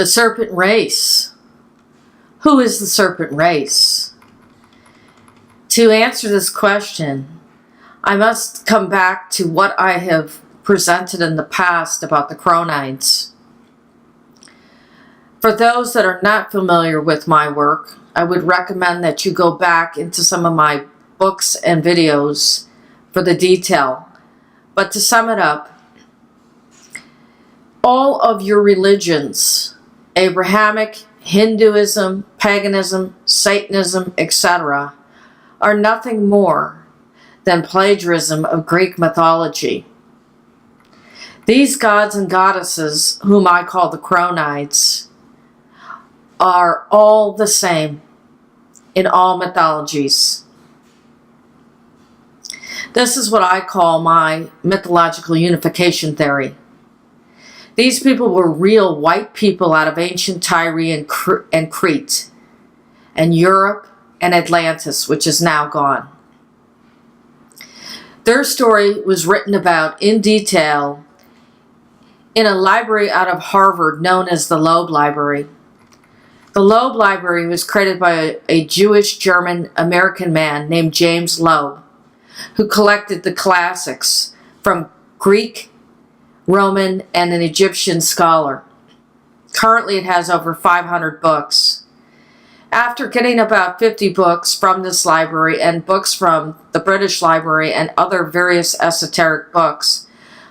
The Serpent Race. Who is the Serpent Race? To answer this question, I must come back to what I have presented in the past about the Chronides. For those that are not familiar with my work, I would recommend that you go back into some of my books and videos for the detail. But to sum it up, all of your religions, Abrahamic, Hinduism, paganism, Satanism, etc., are nothing more than plagiarism of Greek mythology. These gods and goddesses, whom I call the Chronides, are all the same in all mythologies. This is what I call my mythological unification theory. These people were real white people out of ancient Tyre and Crete, and Europe and Atlantis, which is now gone. Their story was written about in detail in a library out of Harvard known as the Loeb Library. The Loeb Library was created by a Jewish German-American man named James Loeb, who collected the classics from Greek, Roman, and an Egyptian scholar. Currently it has over 500 books. After getting about 50 books from this library and books from the British Library and other various esoteric books,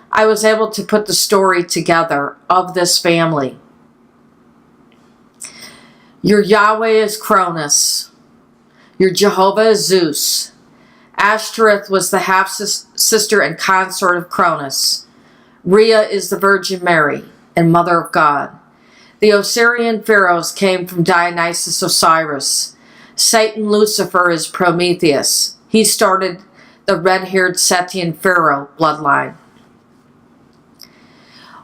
I was able to put the story together of this family. Your Yahweh is Cronus. Your Jehovah is Zeus. Ashtoreth was the half-sister and consort of Cronus. Rhea is the Virgin Mary and Mother of God. The Osirian pharaohs came from Dionysus Osiris. Satan Lucifer is Prometheus. He started the red-haired Setian pharaoh bloodline.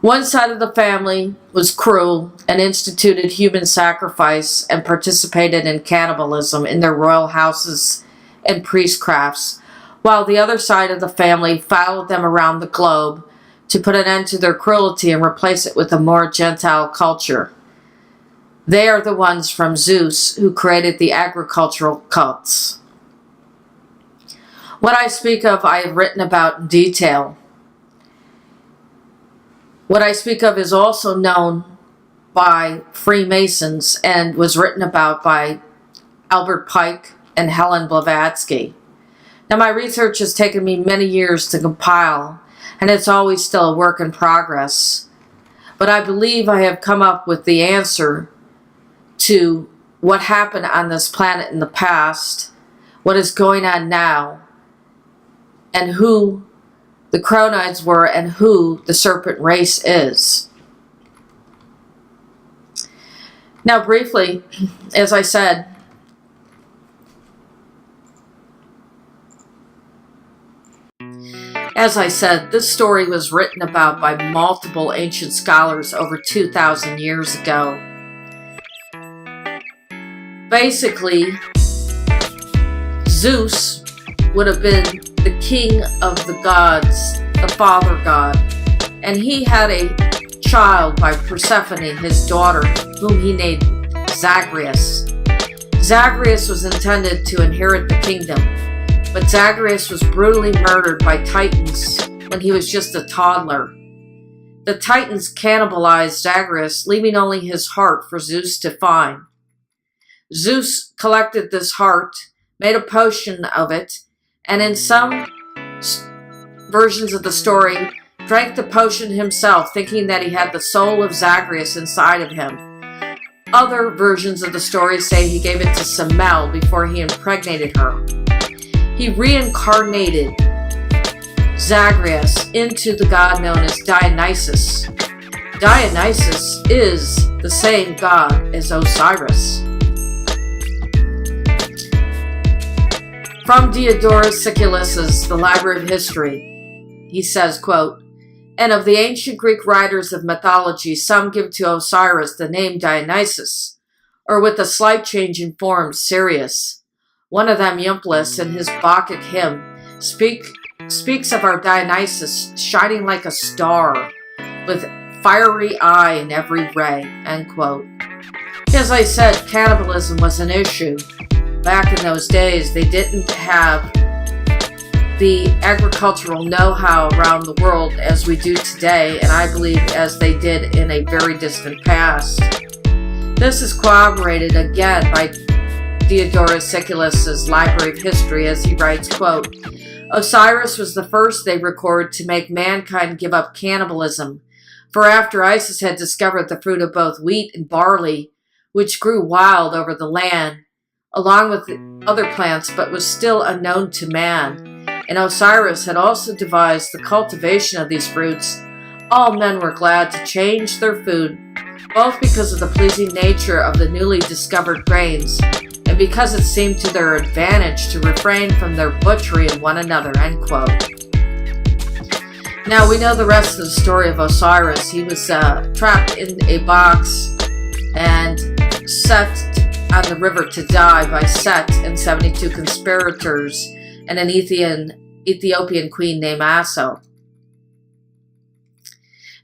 One side of the family was cruel and instituted human sacrifice and participated in cannibalism in their royal houses and priestcrafts, while the other side of the family followed them around the globe to put an end to their cruelty and replace it with a more Gentile culture. They are the ones from Zeus who created the agricultural cults. What I speak of, I have written about in detail. What I speak of is also known by Freemasons and was written about by Albert Pike and Helen Blavatsky. Now, my research has taken me many years to compile, and it's always still a work in progress. But I believe I have come up with the answer to what happened on this planet in the past, what is going on now, and who the Chronides were and who the Serpent Race is. Now, briefly, as I said, this story was written about by multiple ancient scholars over 2,000 years ago. Basically, Zeus would have been the king of the gods, the father god, and he had a child by Persephone, his daughter, whom he named Zagreus. Zagreus was intended to inherit the kingdom, but Zagreus was brutally murdered by Titans when he was just a toddler. The Titans cannibalized Zagreus, leaving only his heart for Zeus to find. Zeus collected this heart, made a potion of it, and in some versions of the story, drank the potion himself, thinking that he had the soul of Zagreus inside of him. Other versions of the story say he gave it to Semele before he impregnated her. He reincarnated Zagreus into the god known as Dionysus. Dionysus is the same god as Osiris. From Diodorus Siculus' The Library of History, he says, quote, "And of the ancient Greek writers of mythology, some give to Osiris the name Dionysus, or with a slight change in form, Sirius. One of them, Eumplis, in his Bacchic hymn, speaks of our Dionysus shining like a star, with fiery eye in every ray, end quote. As I said, cannibalism was an issue. Back in those days, they didn't have the agricultural know-how around the world as we do today, and I believe as they did in a very distant past. This is corroborated again by Diodorus Siculus' Library of History, as he writes, quote, Osiris was the first they record to make mankind give up cannibalism, for after Isis had discovered the fruit of both wheat and barley, which grew wild over the land, along with other plants, but was still unknown to man, and Osiris had also devised the cultivation of these fruits, all men were glad to change their food, both because of the pleasing nature of the newly discovered grains, and because it seemed to their advantage to refrain from their butchery of one another, end quote. Now we know the rest of the story of Osiris. He was trapped in a box and set on the river to die by Set and 72 conspirators and an Ethiopian queen named Aso.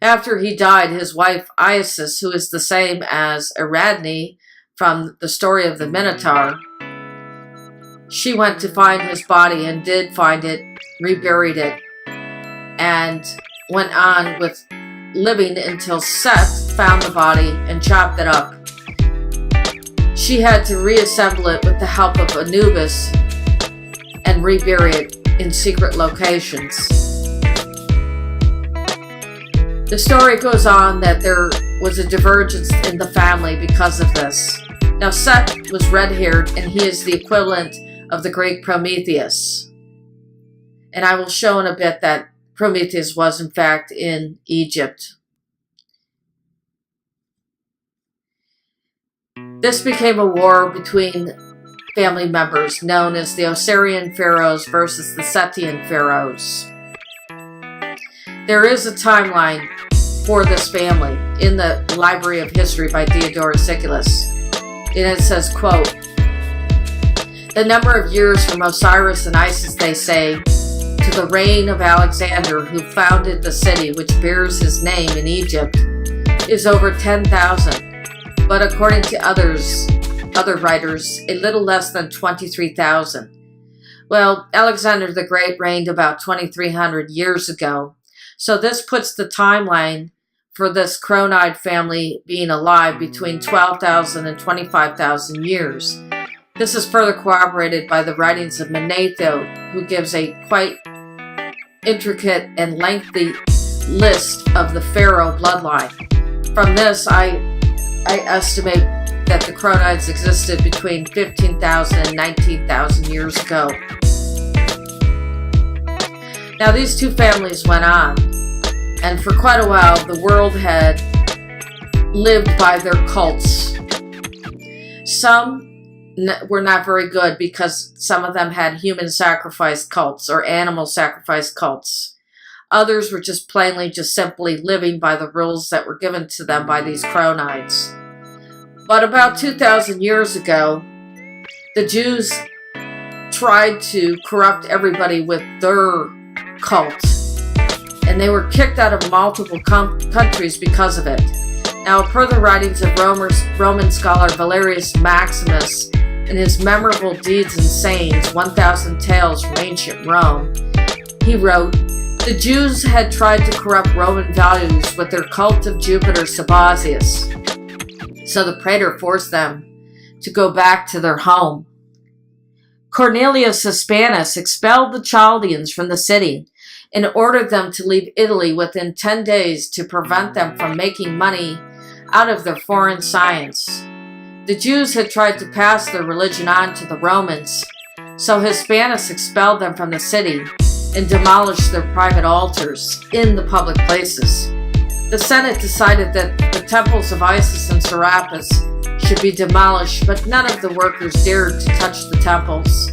After he died, his wife Isis, who is the same as Ariadne from the story of the Minotaur, she went to find his body and did find it, reburied it, and went on with living until Seth found the body and chopped it up. She had to reassemble it with the help of Anubis and rebury it in secret locations. The story goes on that there was a divergence in the family because of this. Now Seth was red-haired and he is the equivalent of the Greek Prometheus. And I will show in a bit that Prometheus was in fact in Egypt. This became a war between family members known as the Osirian pharaohs versus the Setian pharaohs. There is a timeline for this family in the Library of History by Diodorus Siculus. And it says, quote, the number of years from Osiris and Isis, they say, to the reign of Alexander, who founded the city which bears his name in Egypt, is over 10,000, but according to other writers, a little less than 23,000. Well, Alexander the Great reigned about 2,300 years ago, so this puts the timeline for this Chronide family being alive between 12,000 and 25,000 years. This is further corroborated by the writings of Manetho, who gives a quite intricate and lengthy list of the pharaoh bloodline. From this, I estimate that the Chronides existed between 15,000 and 19,000 years ago. Now these two families went on, and for quite a while the world had lived by their cults. Some were not very good because some of them had human sacrifice cults or animal sacrifice cults. Others were just simply living by the rules that were given to them by these Chronides. But about 2,000 years ago, the Jews tried to corrupt everybody with their cult, and they were kicked out of multiple countries because of it. Now, per the writings of Roman scholar Valerius Maximus, in his memorable Deeds and Sayings, 1,000 Tales from Ancient Rome, he wrote, the Jews had tried to corrupt Roman values with their cult of Jupiter Sabazius, so the praetor forced them to go back to their home. Cornelius Hispanus expelled the Chaldeans from the city and ordered them to leave Italy within 10 days to prevent them from making money out of their foreign science. The Jews had tried to pass their religion on to the Romans, so Hispanus expelled them from the city and demolished their private altars in the public places. The Senate decided that the temples of Isis and Serapis should be demolished, but none of the workers dared to touch the temples.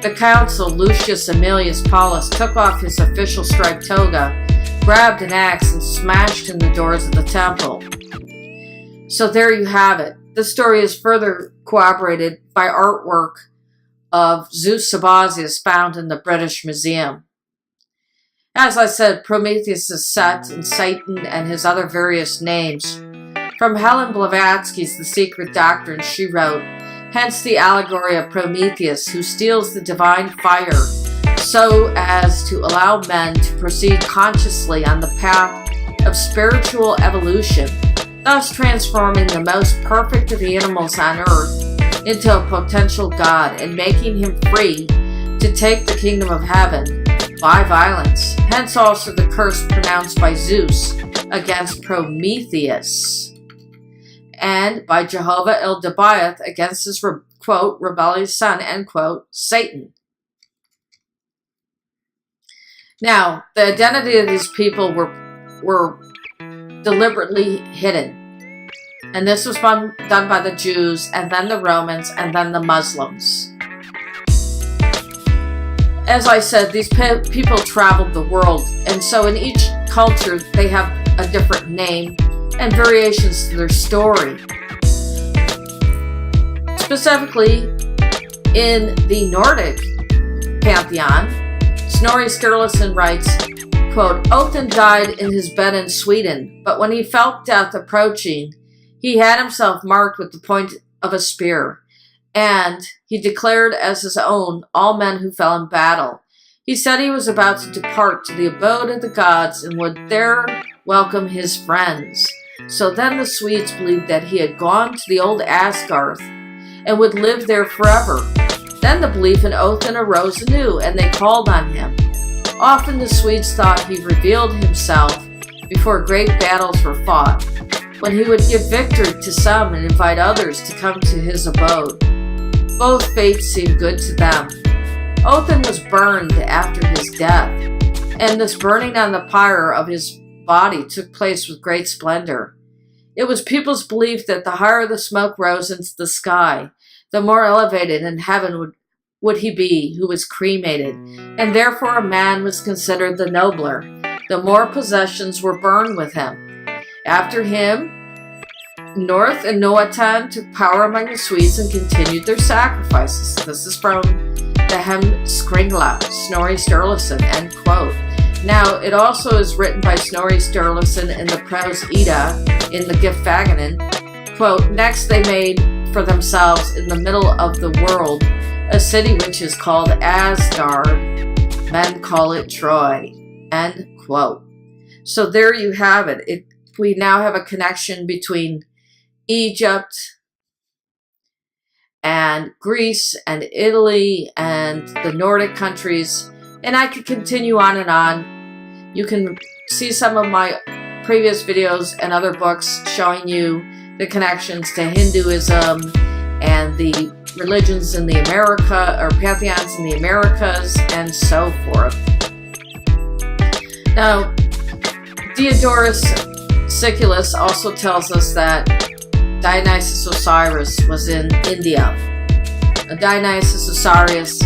The consul, Lucius Aemilius Paulus, took off his official striped toga, grabbed an axe, and smashed in the doors of the temple. So there you have it. This story is further corroborated by artwork of Zeus Sabazius found in the British Museum. As I said, Prometheus is Set and Satan and his other various names. From Helen Blavatsky's The Secret Doctrine, she wrote, hence the allegory of Prometheus, who steals the divine fire so as to allow men to proceed consciously on the path of spiritual evolution, thus transforming the most perfect of animals on earth into a potential god and making him free to take the kingdom of heaven by violence. Hence also the curse pronounced by Zeus against Prometheus, and by Jehovah El-Debaoth against his, quote, rebellious son, end quote, Satan. Now, the identity of these people were deliberately hidden. And this was done by the Jews, and then the Romans, and then the Muslims. As I said, these people traveled the world, and so in each culture they have a different name and variations to their story. Specifically, in the Nordic pantheon, Snorri Sturluson writes, quote, Othin died in his bed in Sweden, but when he felt death approaching, he had himself marked with the point of a spear, and he declared as his own all men who fell in battle. He said he was about to depart to the abode of the gods and would there welcome his friends. So then the Swedes believed that he had gone to the old Asgarth and would live there forever. Then the belief in Othin arose anew, and they called on him. Often the Swedes thought he revealed himself before great battles were fought, when he would give victory to some and invite others to come to his abode. Both fates seemed good to them. Othin was burned after his death, and this burning on the pyre of his body took place with great splendor. It was people's belief that the higher the smoke rose into the sky, the more elevated in heaven would he be who was cremated, and therefore a man was considered the nobler, the more possessions were burned with him. After him, North and Noatan took power among the Swedes and continued their sacrifices. This is from the Hemskringla, Snorri Sturluson, end quote. Now, it also is written by Snorri Sturluson in the Prose Edda in the Gylfaginning, quote, next they made for themselves in the middle of the world a city which is called Asgard, men call it Troy, end quote. So there you have it. We now have a connection between Egypt and Greece and Italy and the Nordic countries, and I could continue on and on. You can see some of my previous videos and other books showing you the connections to Hinduism and the religions in the America, or pantheons in the Americas, and so forth. Now, Diodorus Siculus also tells us that Dionysus Osiris was in India. Dionysus Osiris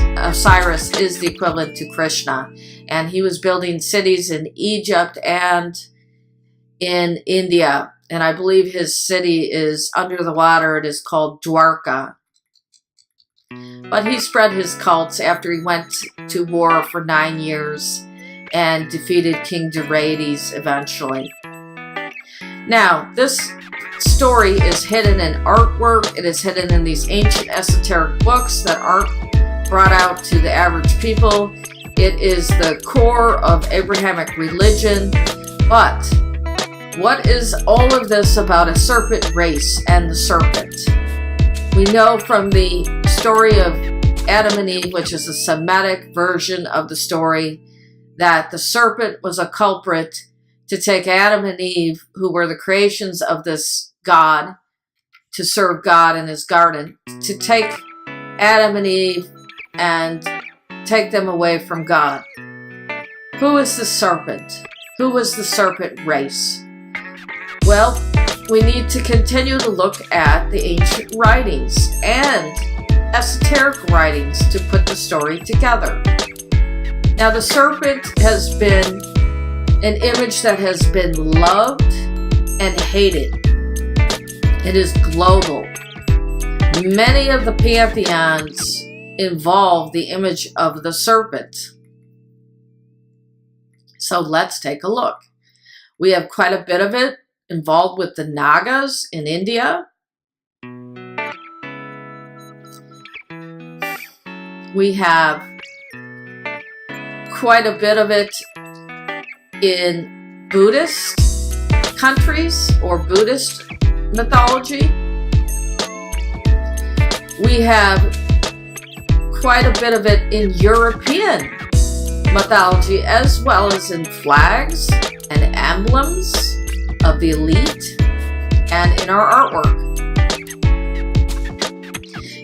is the equivalent to Krishna, and he was building cities in Egypt and in India, and I believe his city is under the water. It is called Dwarka. But he spread his cults after he went to war for 9 years and defeated King Dareides eventually. Now, this story is hidden in artwork. It is hidden in these ancient esoteric books that aren't brought out to the average people. It is the core of Abrahamic religion. But what is all of this about a serpent race and the serpent? We know from the story of Adam and Eve, which is a Semitic version of the story, that the serpent was a culprit to take Adam and Eve, who were the creations of this God, to serve God in his garden, to take Adam and Eve and take them away from God. Who is the serpent? Who was the serpent race? Well, we need to continue to look at the ancient writings and esoteric writings to put the story together. Now, the serpent has been an image that has been loved and hated. It is global. Many of the pantheons involve the image of the serpent. So let's take a look. We have quite a bit of it involved with the Nagas in India. We have quite a bit of it in Buddhist countries or Buddhist mythology. We have quite a bit of it in European mythology, as well as in flags and emblems of the elite and in our artwork.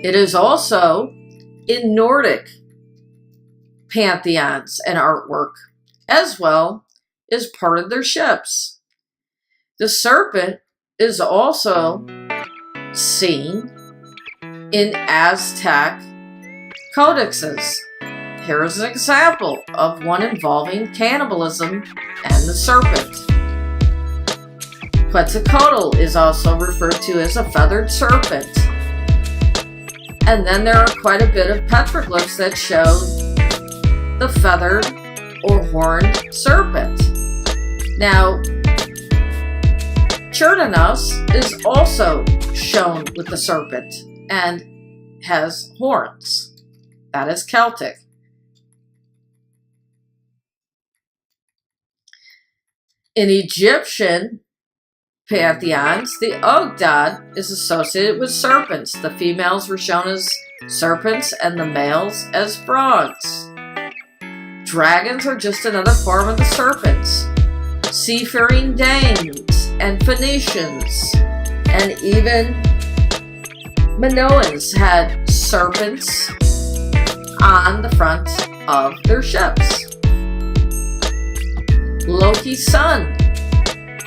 It is also in Nordic pantheons and artwork, as well as part of their ships. The serpent is also seen in Aztec codices. Here is an example of one involving cannibalism and the serpent. Quetzalcoatl is also referred to as a feathered serpent. And then there are quite a bit of petroglyphs that show the feathered or horned serpent. Now, Churdanos is also shown with the serpent and has horns. That is Celtic. In Egyptian pantheons, the Ogdad is associated with serpents. The females were shown as serpents and the males as frogs. Dragons are just another form of the serpents. Seafaring Danes and Phoenicians and even Minoans had serpents on the front of their ships. Loki's son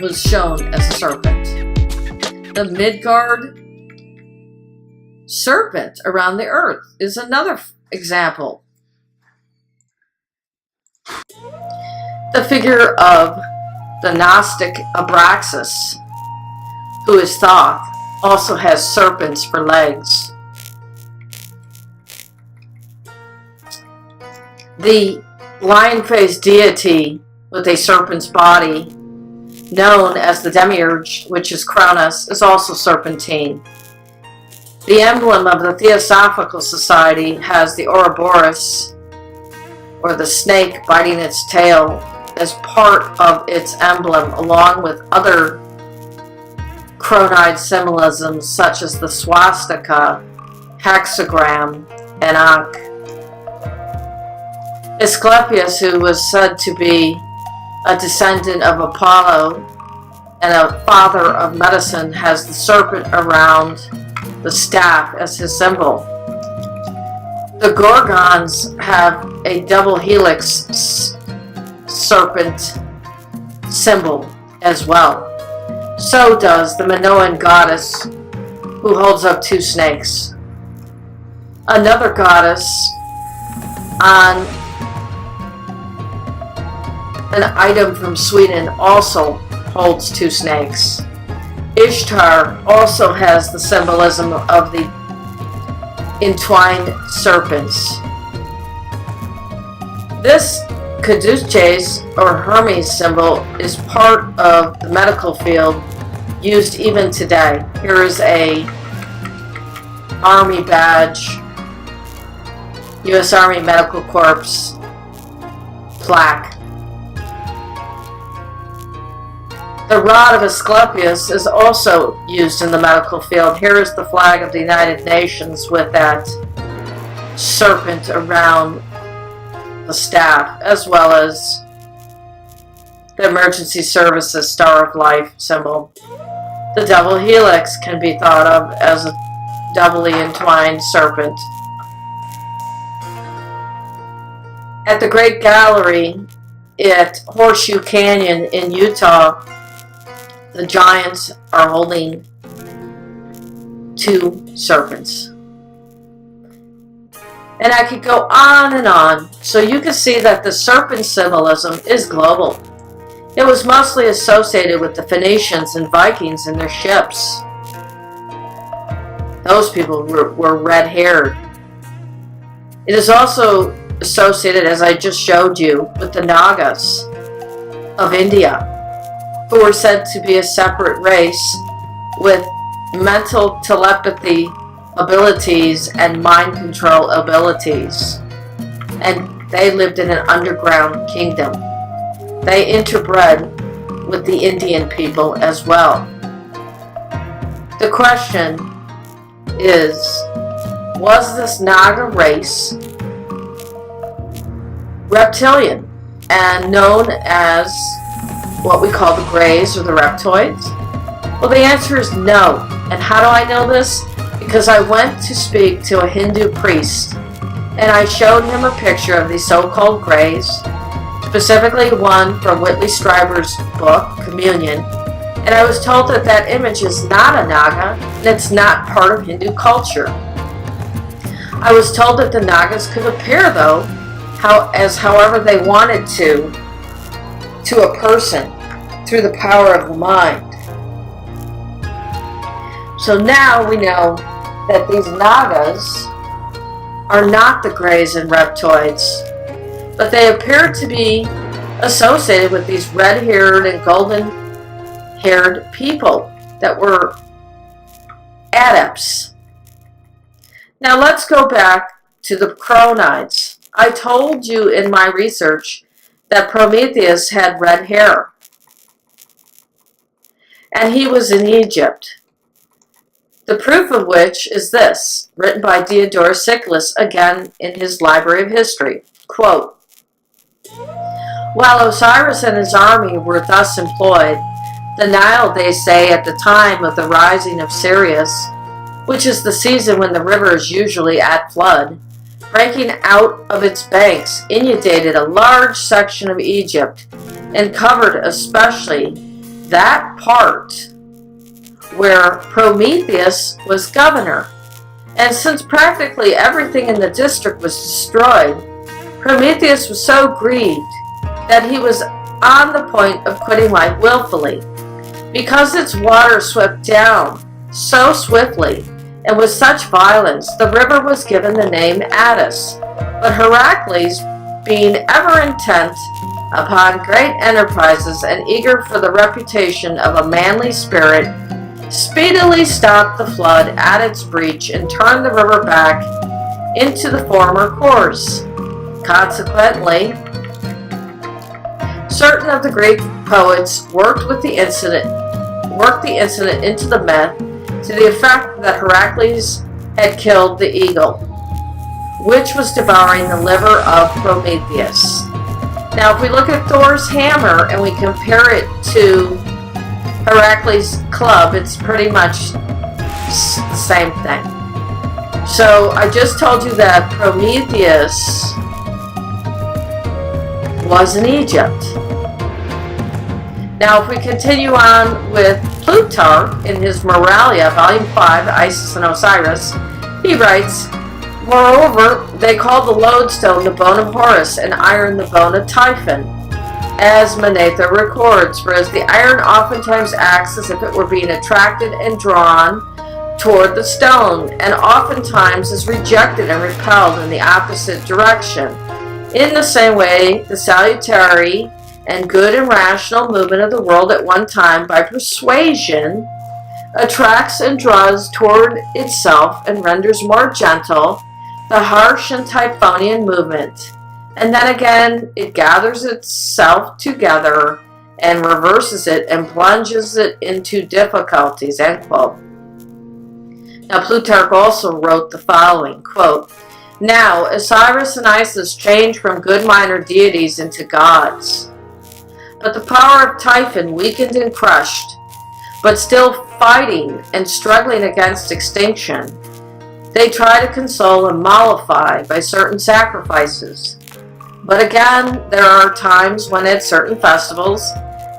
was shown as a serpent. The Midgard serpent around the earth is another example. The figure of the Gnostic Abraxas, who is Thoth, also has serpents for legs. The lion-faced deity with a serpent's body, known as the demiurge, which is Cronus, is also serpentine. The emblem of the Theosophical Society has the Ouroboros, or the snake biting its tail, as part of its emblem, along with other chronide symbolisms such as the swastika, hexagram, and ankh. Asclepius, who was said to be a descendant of Apollo and a father of medicine, has the serpent around the staff as his symbol. The Gorgons have a double helix serpent symbol as well. So does the Minoan goddess, who holds up two snakes. Another goddess on an item from Sweden also holds two snakes. Ishtar also has the symbolism of the entwined serpents. This caduceus or Hermes symbol is part of the medical field used even today. Here is a Army badge, U.S. Army Medical Corps plaque. The rod of Asclepius is also used in the medical field. Here is the flag of the United Nations with that serpent around the staff, as well as the Emergency Services Star of Life symbol. The double helix can be thought of as a doubly entwined serpent. At the Great Gallery at Horseshoe Canyon in Utah, the giants are holding two serpents. And I could go on and on. So you can see that the serpent symbolism is global. It was mostly associated with the Phoenicians and Vikings and their ships. Those people were red-haired. It is also associated, as I just showed you, with the Nagas of India, who were said to be a separate race with mental telepathy abilities and mind control abilities. And they lived in an underground kingdom. They interbred with the Indian people as well. The question is, was this Naga race reptilian and known as what we call the Greys or the reptoids? Well, the answer is no. And how do I know this? Because I went to speak to a Hindu priest and I showed him a picture of these so-called Greys, specifically one from Whitley Strieber's book, Communion, and I was told that that image is not a Naga and it's not part of Hindu culture. I was told that the Nagas could appear, though, however they wanted to a person through the power of the mind. So now we know that these Nagas are not the Greys and reptoids, but they appear to be associated with these red-haired and golden-haired people that were adepts. Now let's go back to the Cronides. I told you in my research that Prometheus had red hair, and he was in Egypt. The proof of which is this, written by Diodorus Siculus, again in his Library of History. Quote, while Osiris and his army were thus employed, the Nile, they say, at the time of the rising of Sirius, which is the season when the river is usually at flood, breaking out of its banks, inundated a large section of Egypt and covered especially that part where Prometheus was governor. And since practically everything in the district was destroyed, Prometheus was so grieved that he was on the point of quitting life willfully. Because its water swept down so swiftly and with such violence, the river was given the name Attis. But Heracles, being ever intent upon great enterprises and eager for the reputation of a manly spirit, speedily stopped the flood at its breach and turned the river back into the former course. Consequently, certain of the Greek poets worked the incident into the myth to the effect that Heracles had killed the eagle, which was devouring the liver of Prometheus. Now, if we look at Thor's hammer and we compare it to Heracles' club, it's pretty much the same thing. So I just told you that Prometheus was in Egypt. Now, if we continue on with Plutarch in his Moralia, Volume 5, Isis and Osiris, he writes, moreover, they call the lodestone the bone of Horus and iron the bone of Typhon, as Manetho records, whereas the iron oftentimes acts as if it were being attracted and drawn toward the stone, and oftentimes is rejected and repelled in the opposite direction. In the same way, the salutary and good and rational movement of the world at one time by persuasion attracts and draws toward itself and renders more gentle the harsh and Typhonian movement, and then again it gathers itself together and reverses it and plunges it into difficulties, end quote. Now Plutarch also wrote the following, quote, now Osiris and Isis changed from good minor deities into gods, but the power of Typhon weakened and crushed, but still fighting and struggling against extinction, they try to console and mollify by certain sacrifices. But again, there are times when at certain festivals,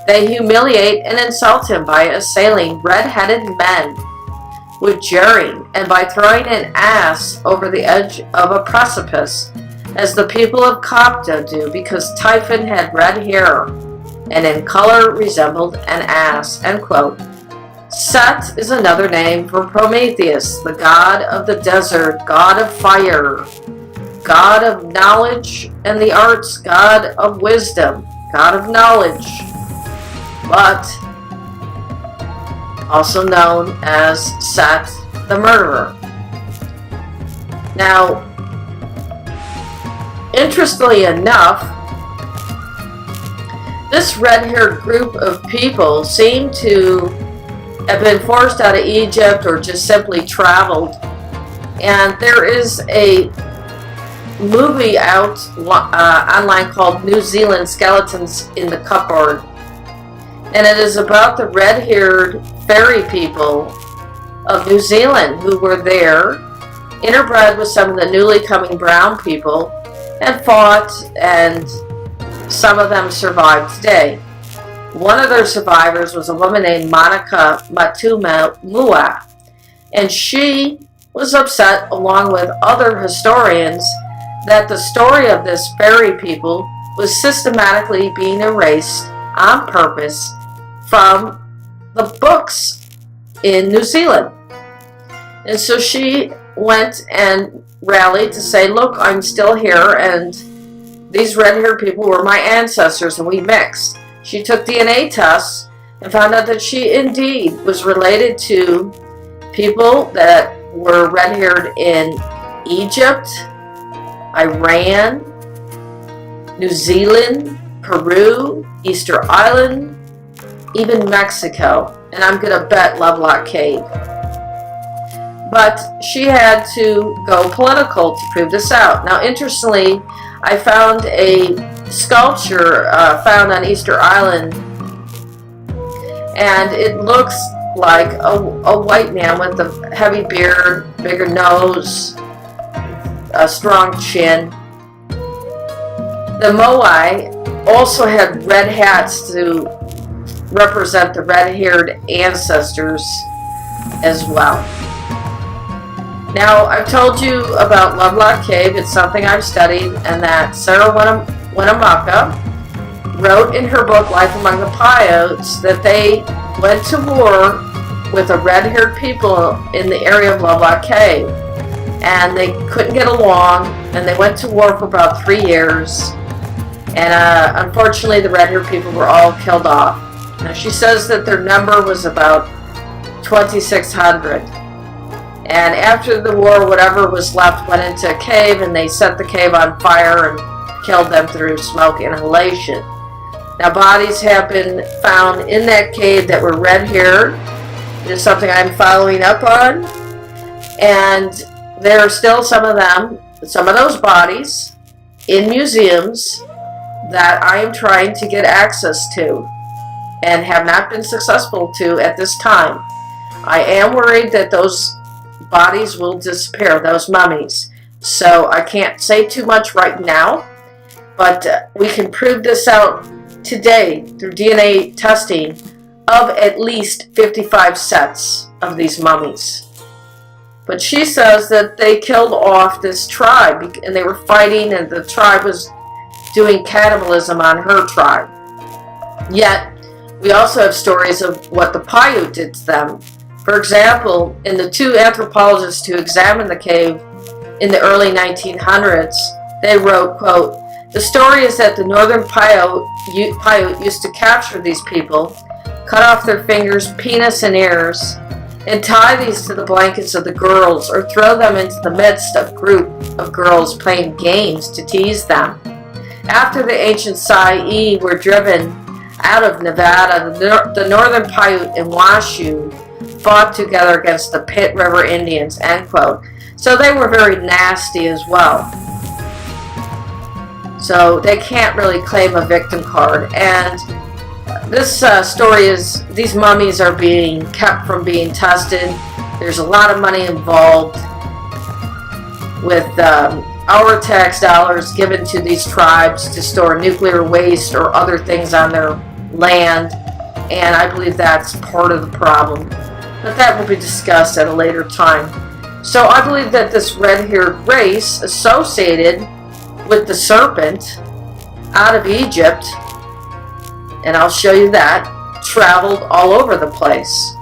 they humiliate and insult him by assailing red-headed men with jeering and by throwing an ass over the edge of a precipice, as the people of Copta do, because Typhon had red hair and in color resembled an ass, end quote. Set is another name for Prometheus, the god of the desert, god of fire, god of knowledge and the arts, god of wisdom, god of knowledge, but also known as Set the Murderer. Now, interestingly enough, this red-haired group of people seem to have been forced out of Egypt or just simply traveled. And there is a movie out online called New Zealand Skeletons in the Cupboard. And it is about the red-haired fairy people of New Zealand who were there, interbred with some of the newly coming brown people, and fought, and some of them survived today. One of their survivors was a woman named Monica Matumua, and she was upset, along with other historians, that the story of this fairy people was systematically being erased on purpose from the books in New Zealand. And so she went and rallied to say, look, I'm still here, and these red-haired people were my ancestors, and we mixed. She took DNA tests and found out that she indeed was related to people that were red-haired in Egypt, Iran, New Zealand, Peru, Easter Island, even Mexico, and I'm going to bet Lovelock Cave. But she had to go political to prove this out. Now, interestingly, I found a sculpture found on Easter Island, and it looks like a white man with a heavy beard, bigger nose, a strong chin. The Moai also had red hats to represent the red-haired ancestors as well. Now, I've told you about Lovelock Cave. It's something I've studied, and that Sarah Winnemucca wrote in her book Life Among the Paiutes that they went to war with the red-haired people in the area of Lovelock Cave, and they couldn't get along, and they went to war for about 3 years, and unfortunately the red-haired people were all killed off. Now, she says that their number was about 2,600. And after the war, whatever was left went into a cave, and they set the cave on fire and killed them through smoke inhalation. Now, bodies have been found in that cave that were red-haired. It is something I'm following up on. And there are still some of those bodies in museums that I am trying to get access to and have not been successful to at this time. I am worried that those bodies will disappear, those mummies. So I can't say too much right now, but we can prove this out today through DNA testing of at least 55 sets of these mummies. But she says that they killed off this tribe, and they were fighting, and the tribe was doing cannibalism on her tribe. Yet, we also have stories of what the Paiute did to them. For example, in the 2 anthropologists who examined the cave in the early 1900s, they wrote, quote, "The story is that the northern Paiute used to capture these people, cut off their fingers, penis, and ears, and tie these to the blankets of the girls, or throw them into the midst of a group of girls playing games to tease them. After the ancient Sai were driven out of Nevada, the northern Paiute and Washoe fought together against the Pitt River Indians," end quote. So they were very nasty as well. So they can't really claim a victim card. And this story is, these mummies are being kept from being tested. There's a lot of money involved with our tax dollars given to these tribes to store nuclear waste or other things on their land. And I believe that's part of the problem. But that will be discussed at a later time. So I believe that this red-haired race associated with the serpent out of Egypt, and I'll show you that, traveled all over the place.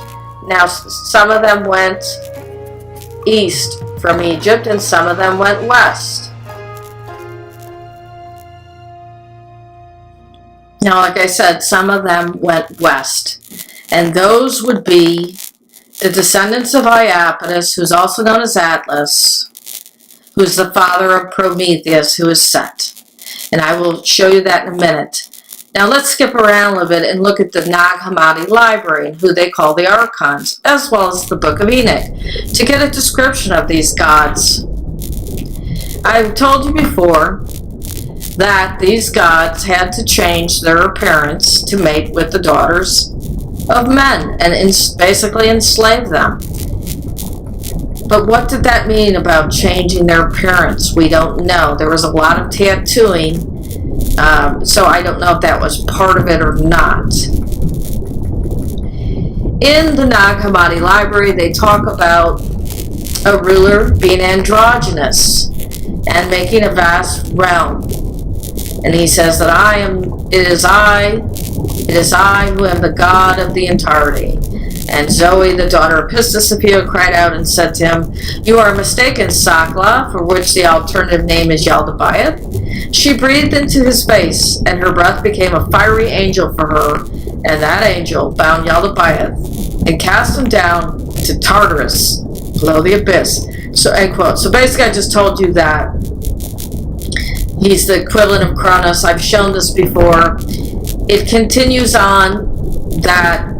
Now, some of them went east from Egypt, and some of them went west. Now, like I said, some of them went west, and those would be the descendants of Iapetus, who's also known as Atlas, who's the father of Prometheus, who is Set. And I will show you that in a minute. Now let's skip around a little bit and look at the Nag Hammadi library, who they call the Archons, as well as the Book of Enoch, to get a description of these gods. I've told you before that these gods had to change their appearance to mate with the daughters of men and basically enslave them. But what did that mean about changing their appearance? We don't know. There was a lot of tattooing, so I don't know if that was part of it or not. In the Nag Hammadi library, they talk about a ruler being androgynous and making a vast realm. And he says that it is I who am the God of the entirety. And Zoe, the daughter of Pistisopia, cried out and said to him, "You are mistaken, Sakla," for which the alternative name is Yaldabaoth. She breathed into his face, and her breath became a fiery angel for her. And that angel bound Yaldabaoth and cast him down to Tartarus, below the abyss. So, end quote. So basically, I just told you that he's the equivalent of Cronus. I've shown this before. It continues on that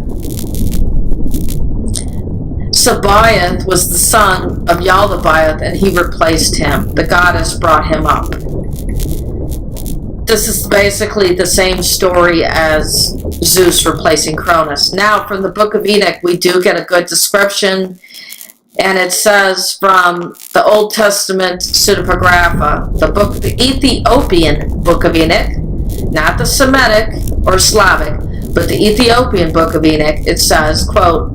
Sabaoth was the son of Yaldabaoth, and he replaced him. The goddess brought him up. This is basically the same story as Zeus replacing Cronus. Now, from the Book of Enoch, we do get a good description, and it says from the Old Testament Pseudepigrapha, the Ethiopian Book of Enoch, not the Semitic or Slavic, but the Ethiopian Book of Enoch, it says, quote,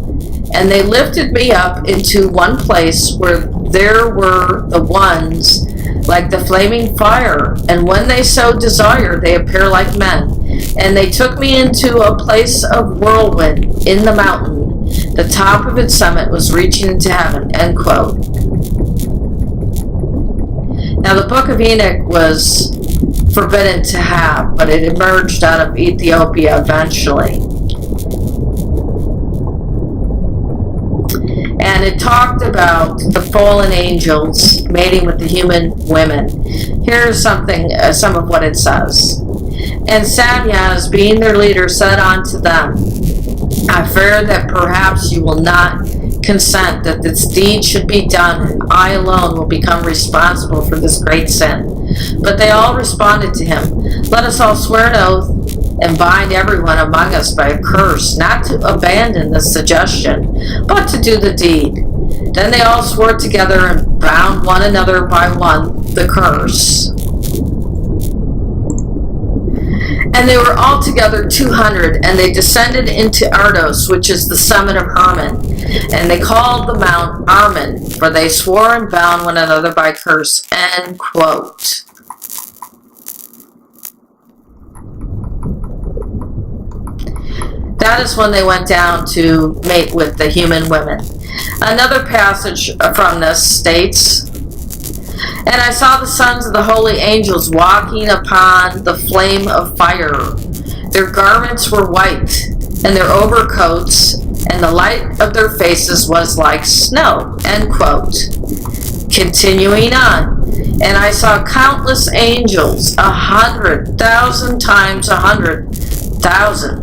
"And they lifted me up into one place where there were the ones like the flaming fire, and when they so desire, they appear like men. And they took me into a place of whirlwind in the mountain. The top of its summit was reaching into heaven," end quote. Now, the Book of Enoch was forbidden to have, but it emerged out of Ethiopia eventually. And it talked about the fallen angels mating with the human women. Here's something, some of what it says. "And Samuel, being their leader, said unto them, I fear that perhaps you will not consent that this deed should be done, and I alone will become responsible for this great sin. But they all responded to him, Let us all swear an oath and bind everyone among us by a curse, not to abandon the suggestion, but to do the deed. Then they all swore together and bound one another by the curse. And they were altogether 200, and they descended into Ardos, which is the summit of Hermon. And they called the mount Armon, for they swore and bound one another by curse." End quote. That is when they went down to mate with the human women. Another passage from this states, "And I saw the sons of the holy angels walking upon the flame of fire. Their garments were white, and their overcoats, and the light of their faces was like snow." End quote. Continuing on. "And I saw countless angels, 100,000 times 100,000,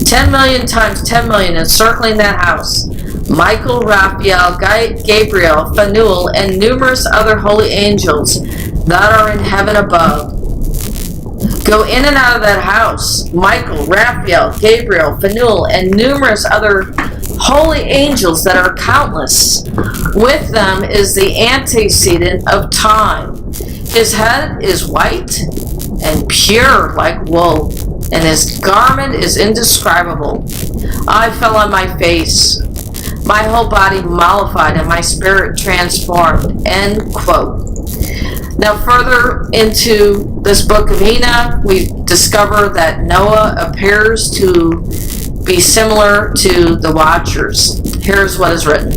10 million times 10 million, encircling that house. Michael, Raphael, Gabriel, Phanuel, and numerous other holy angels that are in heaven above. Go in and out of that house. Michael, Raphael, Gabriel, Phanuel, and numerous other holy angels that are countless. With them is the antecedent of time. His head is white and pure like wool, and his garment is indescribable. I fell on my face, my whole body mollified, and my spirit transformed." End quote. Now, further into this Book of Enoch, we discover that Noah appears to be similar to the Watchers. Here's what is written.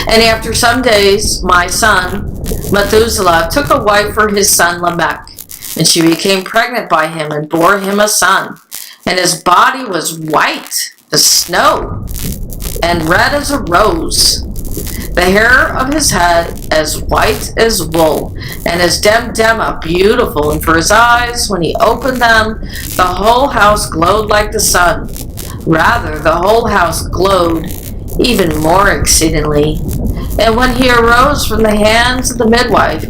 "And after some days, my son Methuselah took a wife for his son Lamech, And she became pregnant by him and bore him a son. And his body was white as snow and red as a rose. The hair of his head as white as wool, and his diadem beautiful. And for his eyes, when he opened them, the whole house glowed like the sun. Rather, the whole house glowed even more exceedingly. And when he arose from the hands of the midwife,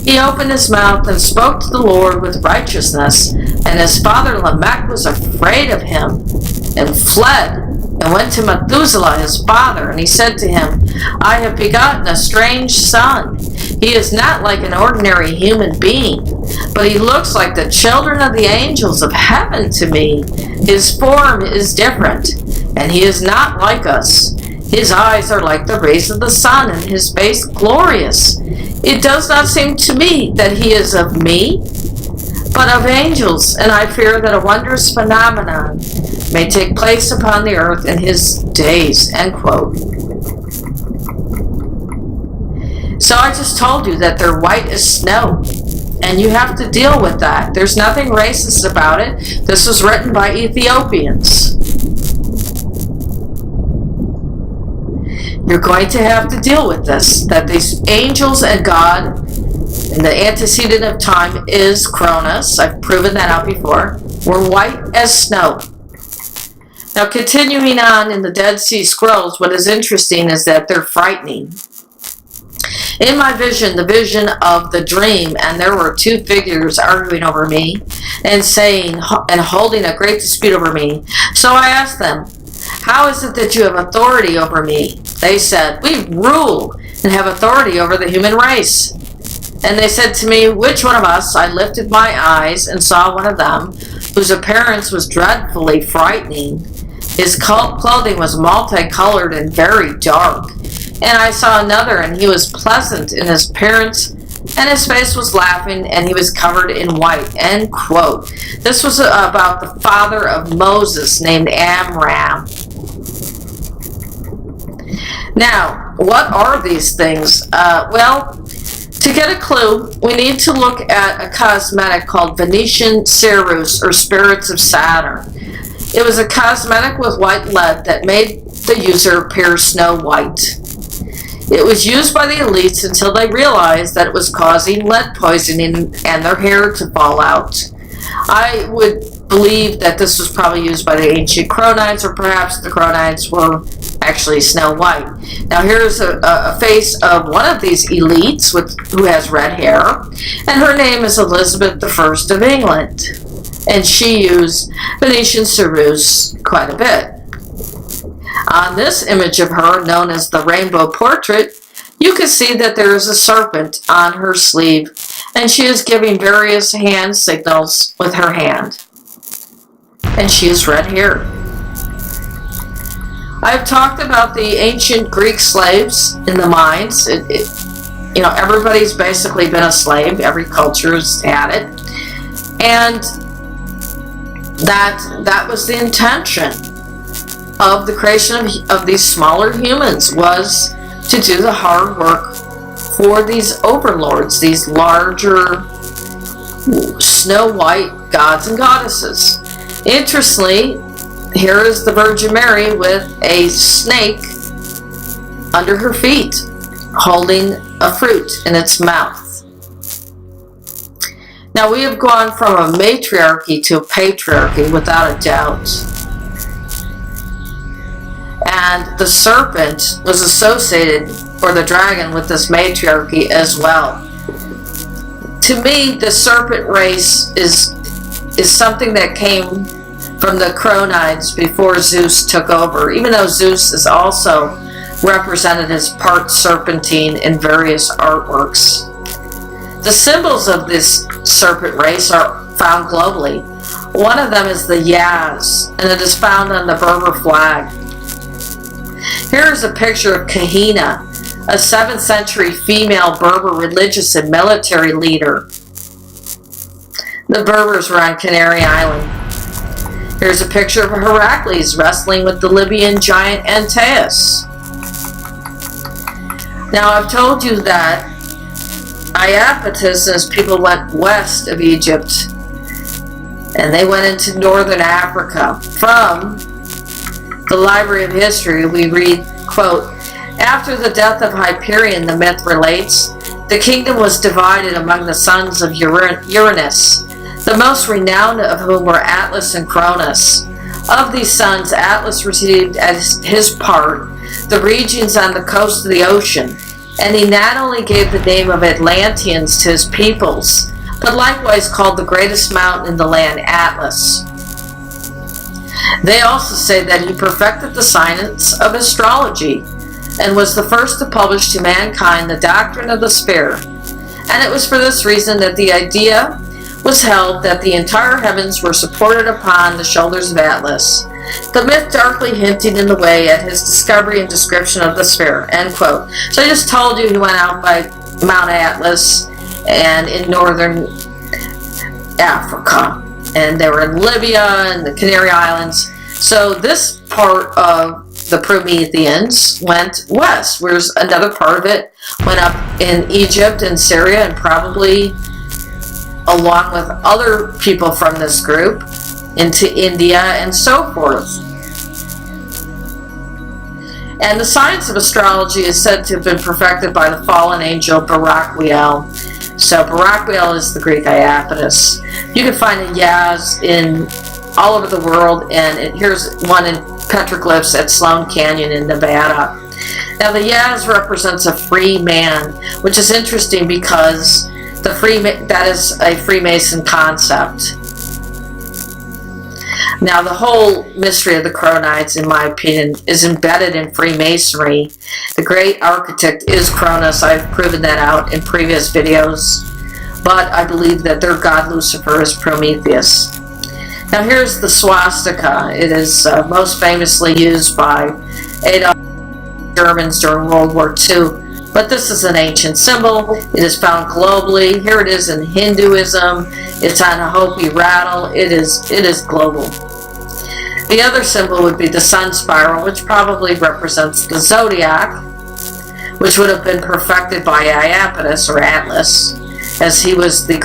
he opened his mouth and spoke to the Lord with righteousness. And his father Lamech was afraid of him and fled and went to Methuselah his father. And he said to him, I have begotten a strange son. He is not like an ordinary human being, but he looks like the children of the angels of heaven to me. His form is different, and he is not like us. His eyes are like the rays of the sun, and his face glorious. It does not seem to me that he is of me, but of angels, and I fear that a wondrous phenomenon may take place upon the earth in his days. End quote. So I just told you that they're white as snow, and you have to deal with that. There's nothing racist about it. This was written by Ethiopians. You're going to have to deal with this, that these angels and God, and the antecedent of time is Cronus, I've proven that out before, were white as snow. Now, continuing on in the Dead Sea Scrolls, what is interesting is that they're frightening. In my vision, the vision of the dream, and there were two figures arguing over me and saying and holding a great dispute over me. So I asked them, how is it that you have authority over me? They said, we rule and have authority over the human race. And they said to me, which one of us? I lifted my eyes and saw one of them, whose appearance was dreadfully frightening. His clothing was multicolored and very dark. And I saw another, and he was pleasant in his appearance, and his face was laughing, and he was covered in white. End quote. This was about the father of Moses, named Amram. Now, what are these things? Well, to get a clue, we need to look at a cosmetic called Venetian cerus, or spirits of Saturn. It was a cosmetic with white lead that made the user appear snow white. It was used by the elites until they realized that it was causing lead poisoning and their hair to fall out. I would believe that this was probably used by the ancient Cronites, or perhaps the Cronites were actually Snow White. Now here's a face of one of these elites who has red hair, and her name is Elizabeth I of England, and she used Venetian cerus quite a bit. On this image of her, known as the rainbow portrait, you can see that there is a serpent on her sleeve, and she is giving various hand signals with her hand. And she is red hair. I've talked about the ancient Greek slaves in the mines. Everybody's basically been a slave. Every culture has had it. And that was the intention of the creation of these smaller humans, was to do the hard work for these overlords, these larger snow white gods and goddesses. Interestingly, here is the Virgin Mary with a snake under her feet, holding a fruit in its mouth. Now, we have gone from a matriarchy to a patriarchy without a doubt. And the serpent was associated, or the dragon, with this matriarchy as well. To me, the serpent race is something that came from the Cronides before Zeus took over, even though Zeus is also represented as part serpentine in various artworks. The symbols of this serpent race are found globally. One of them is the Yaz, and it is found on the Berber flag. Here is a picture of Kahina, a 7th century female Berber religious and military leader. The Berbers were on Canary Island. Here's a picture of Heracles wrestling with the Libyan giant Antaeus. Now, I've told you that Iapetus and his people went west of Egypt, and they went into northern Africa. From the Library of History, we read, quote, "After the death of Hyperion," the myth relates, "the kingdom was divided among the sons of Uranus, the most renowned of whom were Atlas and Cronus. Of these sons, Atlas received as his part the regions on the coast of the ocean, and he not only gave the name of Atlanteans to his peoples, but likewise called the greatest mountain in the land Atlas. They also say that he perfected the science of astrology, and was the first to publish to mankind the doctrine of the sphere. And it was for this reason that the idea was held that the entire heavens were supported upon the shoulders of Atlas, the myth darkly hinting in the way at his discovery and description of the sphere," end quote. So I just told you he went out by Mount Atlas and in northern Africa, and they were in Libya and the Canary Islands. So this part of the Prometheans went west, whereas another part of it went up in Egypt and Syria, and probably along with other people from this group into India and so forth. And the science of astrology is said to have been perfected by the fallen angel Baraquiel. So Baraquiel is the Greek Iapetus. You can find a Yaz in all over the world, and here's one in petroglyphs at Sloan Canyon in Nevada. Now the Yaz represents a free man, which is interesting because that is a Freemason concept. Now the whole mystery of the Cronaids, in my opinion, is embedded in Freemasonry. The great architect is Cronus. I've proven that out in previous videos. But I believe that their god Lucifer is Prometheus. Now here's the swastika. It is most famously used by Adolf Germans during World War II. But this is an ancient symbol. It is found globally. Here it is in Hinduism. It's on a Hopi rattle. It is global. The other symbol would be the sun spiral, which probably represents the zodiac, which would have been perfected by Iapetus or Atlas, as he was the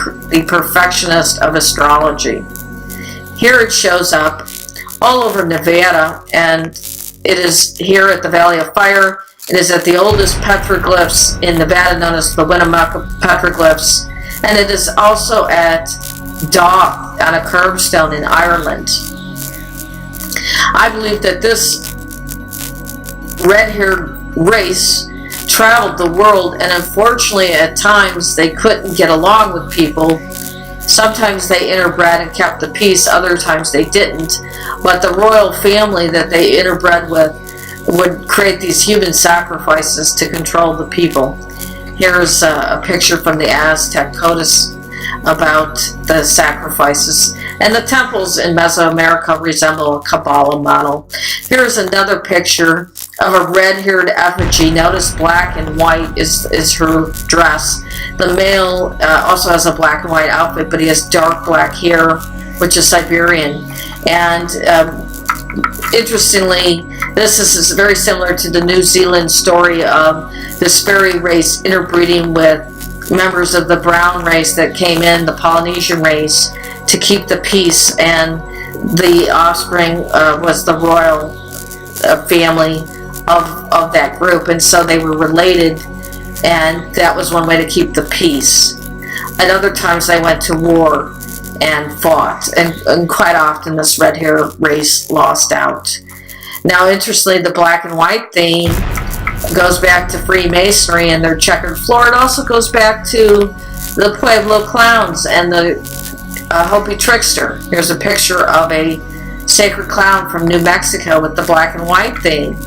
perfectionist of astrology. Here it shows up all over Nevada, and it is here at the Valley of Fire. It is at the oldest petroglyphs in Nevada, known as the Winnemucca petroglyphs, and it is also at Dock on a curbstone in Ireland. I believe that this red-haired race traveled the world, and unfortunately at times they couldn't get along with people. Sometimes they interbred and kept the peace, other times they didn't. But the royal family that they interbred with would create these human sacrifices to control the people. Here's a picture from the Aztec Codex about the sacrifices. And the temples in Mesoamerica resemble a Kabbalah model. Here's another picture of a red-haired effigy. Notice black and white is her dress. The male also has a black and white outfit, but he has dark black hair, which is Siberian. And interestingly, this is very similar to the New Zealand story of this fairy race interbreeding with members of the brown race that came in, the Polynesian race, to keep the peace, and the offspring was the royal family of that group, and so they were related, and that was one way to keep the peace. At other times they went to war and fought, and quite often this red hair race lost out. Now interestingly, the black and white theme goes back to Freemasonry and their checkered floor. It also goes back to the Pueblo Clowns and the Hopi Trickster. Here's a picture of a sacred clown from New Mexico with the black and white theme.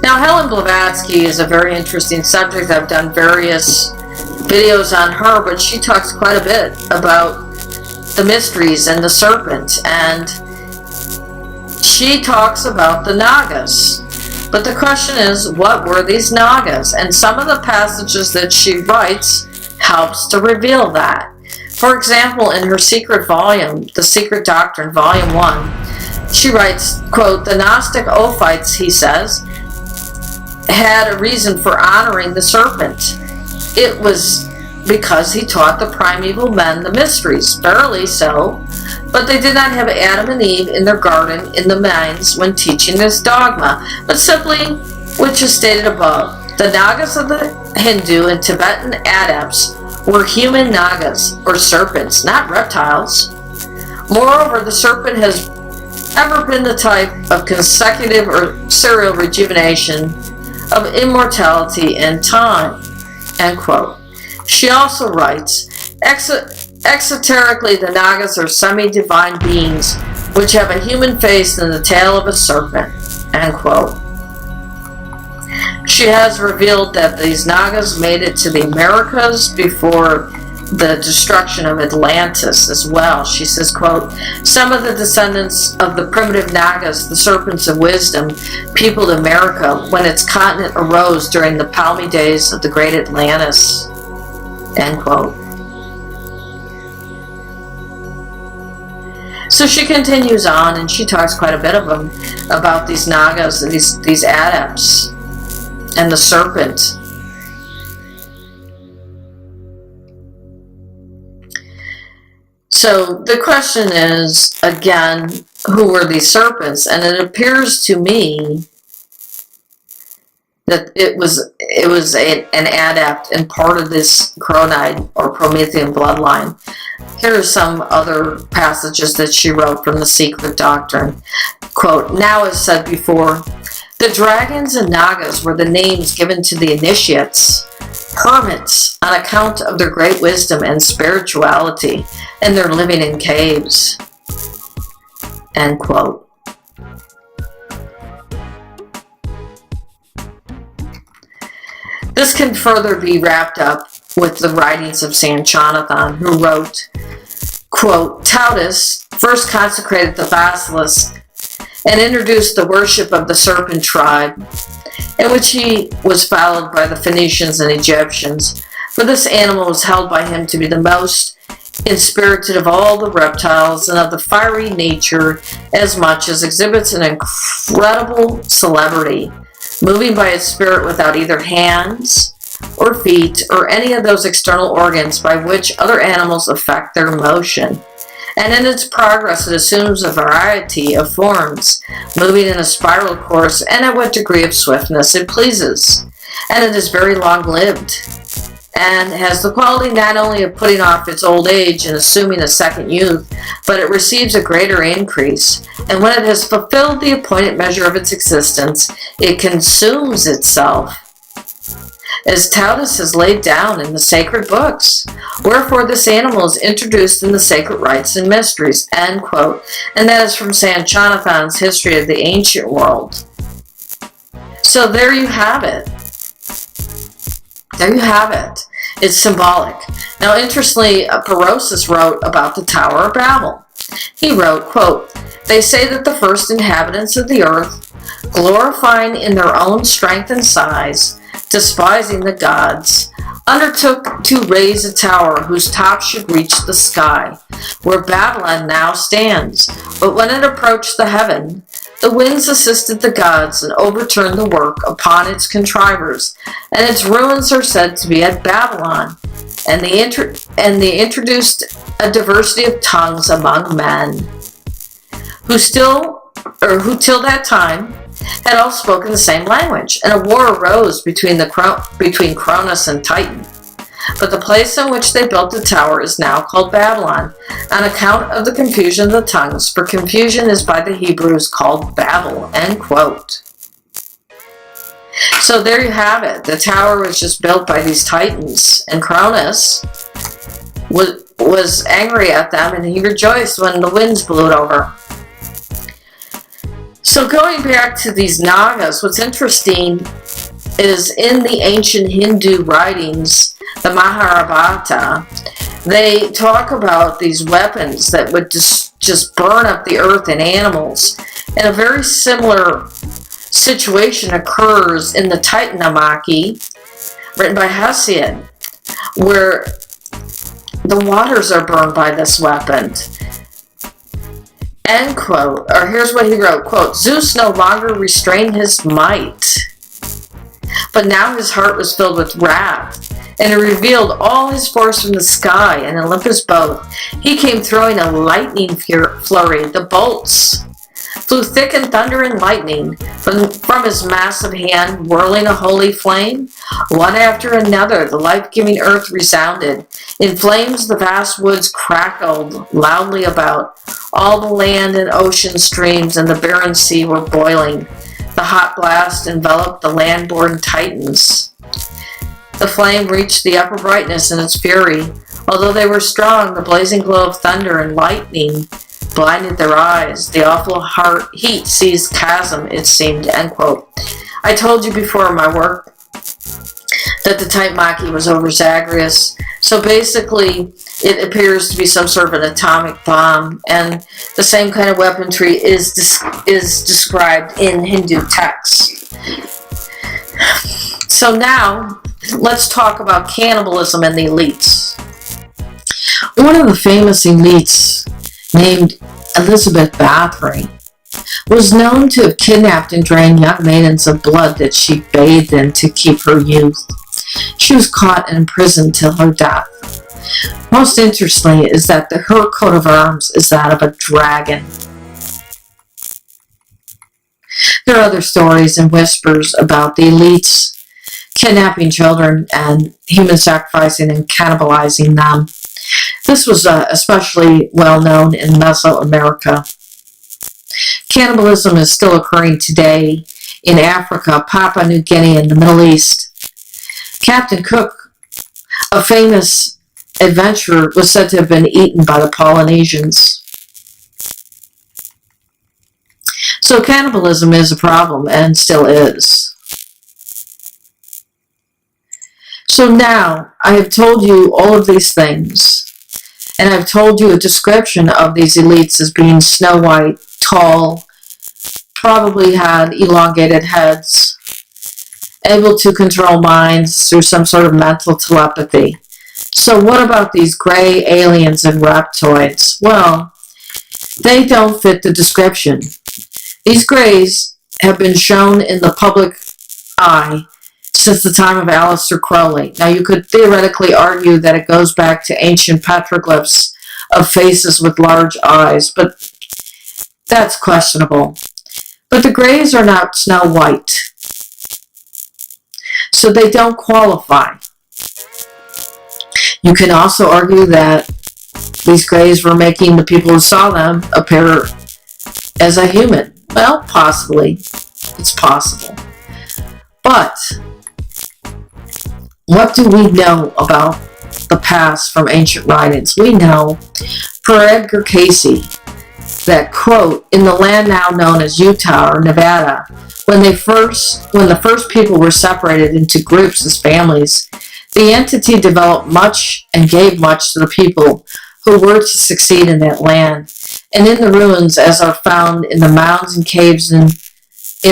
Now, Helen Blavatsky is a very interesting subject. I've done various videos on her, but she talks quite a bit about the mysteries and the serpent, and she talks about the Nagas. But the question is, what were these Nagas? And some of the passages that she writes helps to reveal that. For example, in her secret volume, The Secret Doctrine, Volume 1, she writes, quote, "The Gnostic Ophites," he says, had a reason for honoring the serpent. It was because he taught the primeval men the mysteries, verily so, but they did not have Adam and Eve in their garden in the minds when teaching this dogma, but simply, which is stated above, the Nagas of the Hindu and Tibetan adepts were human Nagas, or serpents, not reptiles. Moreover, the serpent has ever been the type of consecutive or serial rejuvenation of immortality and time. End quote. She also writes, exoterically the Nagas are semi-divine beings which have a human face and the tail of a serpent. End quote. She has revealed that these Nagas made it to the Americas before the destruction of Atlantis as well. She says, quote, some of the descendants of the primitive Nagas, the serpents of wisdom, peopled America when its continent arose during the palmy days of the great Atlantis. End quote. So she continues on and she talks quite a bit of them about these Nagas, these adepts, and the serpent. So the question is, again, who were these serpents? And it appears to me that it was an adept and part of this Chronide or Promethean bloodline. Here are some other passages that she wrote from the Secret Doctrine. Quote, now as said before, the dragons and Nagas were the names given to the initiates, hermits, on account of their great wisdom and spirituality, and their living in caves. End quote. This can further be wrapped up with the writings of Sanchonathan, who wrote, quote, Tautus first consecrated the basilisk and introduced the worship of the serpent tribe, in which he was followed by the Phoenicians and Egyptians, for this animal was held by him to be the most inspirited of all the reptiles and of the fiery nature, as much as exhibits an incredible celebrity, moving by its spirit without either hands or feet or any of those external organs by which other animals affect their motion. And in its progress it assumes a variety of forms, moving in a spiral course and at what degree of swiftness it pleases. And it is very long-lived, and has the quality not only of putting off its old age and assuming a second youth, but it receives a greater increase, and when it has fulfilled the appointed measure of its existence, it consumes itself, as Tautus has laid down in the sacred books. Wherefore this animal is introduced in the sacred rites and mysteries. End quote. And that is from Sanchonathan's History of the Ancient World. So there you have it. There you have it. It's symbolic. Now, interestingly, Parosus wrote about the Tower of Babel. He wrote, quote, they say that the first inhabitants of the earth, glorifying in their own strength and size, despising the gods, undertook to raise a tower whose top should reach the sky, where Babylon now stands. But when it approached the heaven, the winds assisted the gods and overturned the work upon its contrivers, and its ruins are said to be at Babylon, and they introduced a diversity of tongues among men, who till that time had all spoken the same language, and a war arose between Cronus and Titan. But the place in which they built the tower is now called Babylon, on account of the confusion of the tongues, for confusion is by the Hebrews called Babel. End quote. So there you have it. The tower was just built by these Titans, and Cronus was angry at them, and he rejoiced when the winds blew it over. So going back to these Nagas, what's interesting is in the ancient Hindu writings, the Mahabharata, they talk about these weapons that would just burn up the earth and animals. And a very similar situation occurs in the Titanomachy, written by Hesiod, where the waters are burned by this weapon. End quote. Or here's what he wrote, quote, Zeus no longer restrained his might. But now his heart was filled with wrath, and he revealed all his force from the sky and Olympus both. He came throwing a lightning flurry. The bolts flew thick and thunder and lightning from his massive hand, whirling a holy flame. One after another, the life-giving earth resounded. In flames, the vast woods crackled loudly about. All the land and ocean streams and the barren sea were boiling. The hot blast enveloped the land-born titans. The flame reached the upper brightness in its fury. Although they were strong, the blazing glow of thunder and lightning blinded their eyes. The awful heat seized chasm, it seemed, end quote. I told you before in my work that the type Maki was over Zagreus. So basically, it appears to be some sort of an atomic bomb, and the same kind of weaponry is described in Hindu texts. So now, let's talk about cannibalism and the elites. One of the famous elites, named Elizabeth Bathory, was known to have kidnapped and drained young maidens of blood that she bathed in to keep her youth. She was caught and imprisoned till her death. Most interestingly is that her coat of arms is that of a dragon. There are other stories and whispers about the elites kidnapping children and human sacrificing and cannibalizing them. This was especially well known in Mesoamerica. Cannibalism is still occurring today in Africa, Papua New Guinea, and the Middle East. Captain Cook, a famous adventurer, was said to have been eaten by the Polynesians. So cannibalism is a problem and still is. So now, I have told you all of these things, and I've told you a description of these elites as being snow white, tall, probably had elongated heads, able to control minds through some sort of mental telepathy. So what about these gray aliens and reptoids? Well, they don't fit the description. These grays have been shown in the public eye since the time of Aleister Crowley. Now, you could theoretically argue that it goes back to ancient petroglyphs of faces with large eyes, but that's questionable. But the grays are not Snow White, so they don't qualify. You can also argue that these grays were making the people who saw them appear as a human. Well, possibly. It's possible. But what do we know about the past from ancient writings? We know, per Edgar Casey, that, quote, in the land now known as Utah or Nevada, when the first people were separated into groups as families, the entity developed much and gave much to the people who were to succeed in that land. And in the ruins, as are found in the mounds and caves in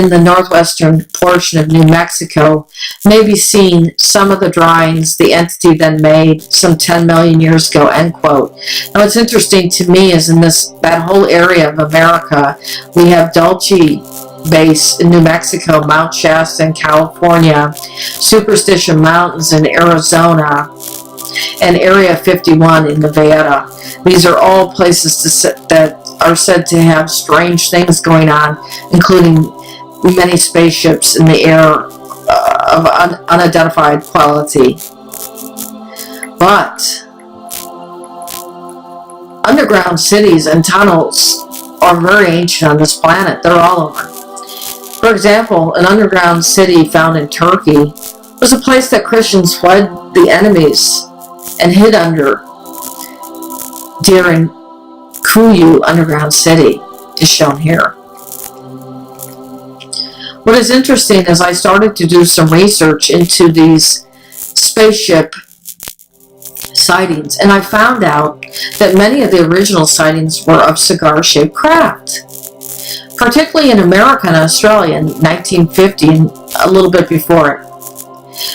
the northwestern portion of New Mexico, may be seen some of the drawings the entity then made some 10 million years ago, end quote. Now, what's interesting to me is in that whole area of America, we have Dulce Base in New Mexico, Mount Shasta in California, Superstition Mountains in Arizona, and Area 51 in Nevada. These are all places that are said to have strange things going on, including many spaceships in the air of unidentified quality. But underground cities and tunnels are very ancient on this planet. They're all over. For example, an underground city found in Turkey was a place that Christians fled the enemies and hid under during Kuyu underground city, is shown here. What is interesting is I started to do some research into these spaceship sightings, and I found out that many of the original sightings were of cigar-shaped craft, particularly in America and Australia in 1950 and a little bit before it.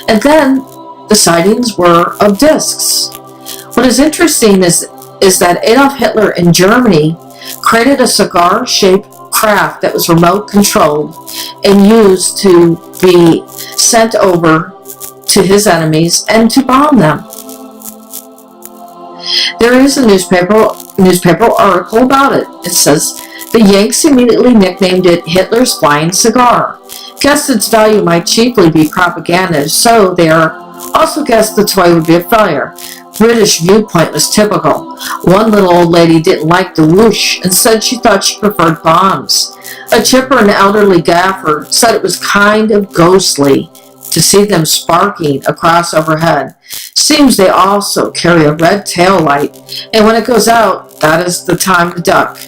And then the sightings were of discs. What is interesting is that Adolf Hitler in Germany created a cigar-shaped craft that was remote controlled and used to be sent over to his enemies and to bomb them. There is a newspaper article about it. It says, the Yanks immediately nicknamed it Hitler's Flying Cigar. Guessed its value might chiefly be propaganda, so they also guessed the toy would be a failure. British viewpoint was typical. One little old lady didn't like the whoosh and said she thought she preferred bombs. A chipper and elderly gaffer said it was kind of ghostly to see them sparking across overhead. Seems they also carry a red tail light, and when it goes out, that is the time to duck.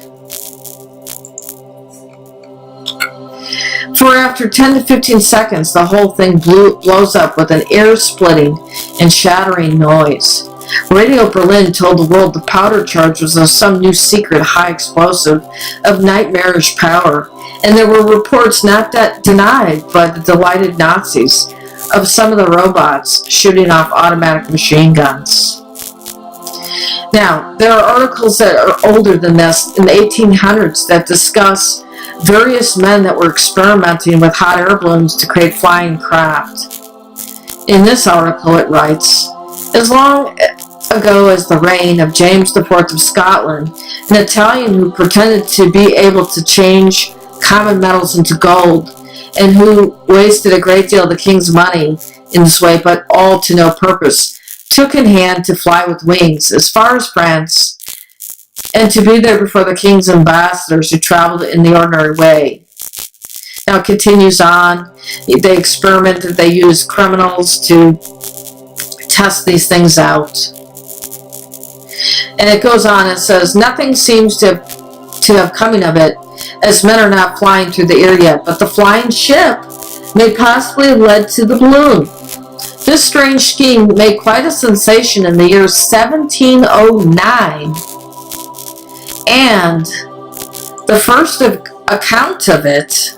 For after 10 to 15 seconds, the whole thing blows up with an ear-splitting and shattering noise. Radio Berlin told the world the powder charge was some new secret high explosive of nightmarish power, and there were reports not that denied by the delighted Nazis of some of the robots shooting off automatic machine guns. Now, there are articles that are older than this in the 1800s that discuss various men that were experimenting with hot air balloons to create flying craft. In this article it writes, as long ago as the reign of James IV of Scotland, an Italian who pretended to be able to change common metals into gold and who wasted a great deal of the king's money in this way, but all to no purpose, took in hand to fly with wings as far as France and to be there before the king's ambassadors who traveled in the ordinary way. Now it continues on. They experimented, they used criminals to test these things out. And it goes on and says, nothing seems to have coming of it, as men are not flying through the air yet, but the flying ship may possibly have led to the balloon. This strange scheme made quite a sensation in the year 1709, and the first account of it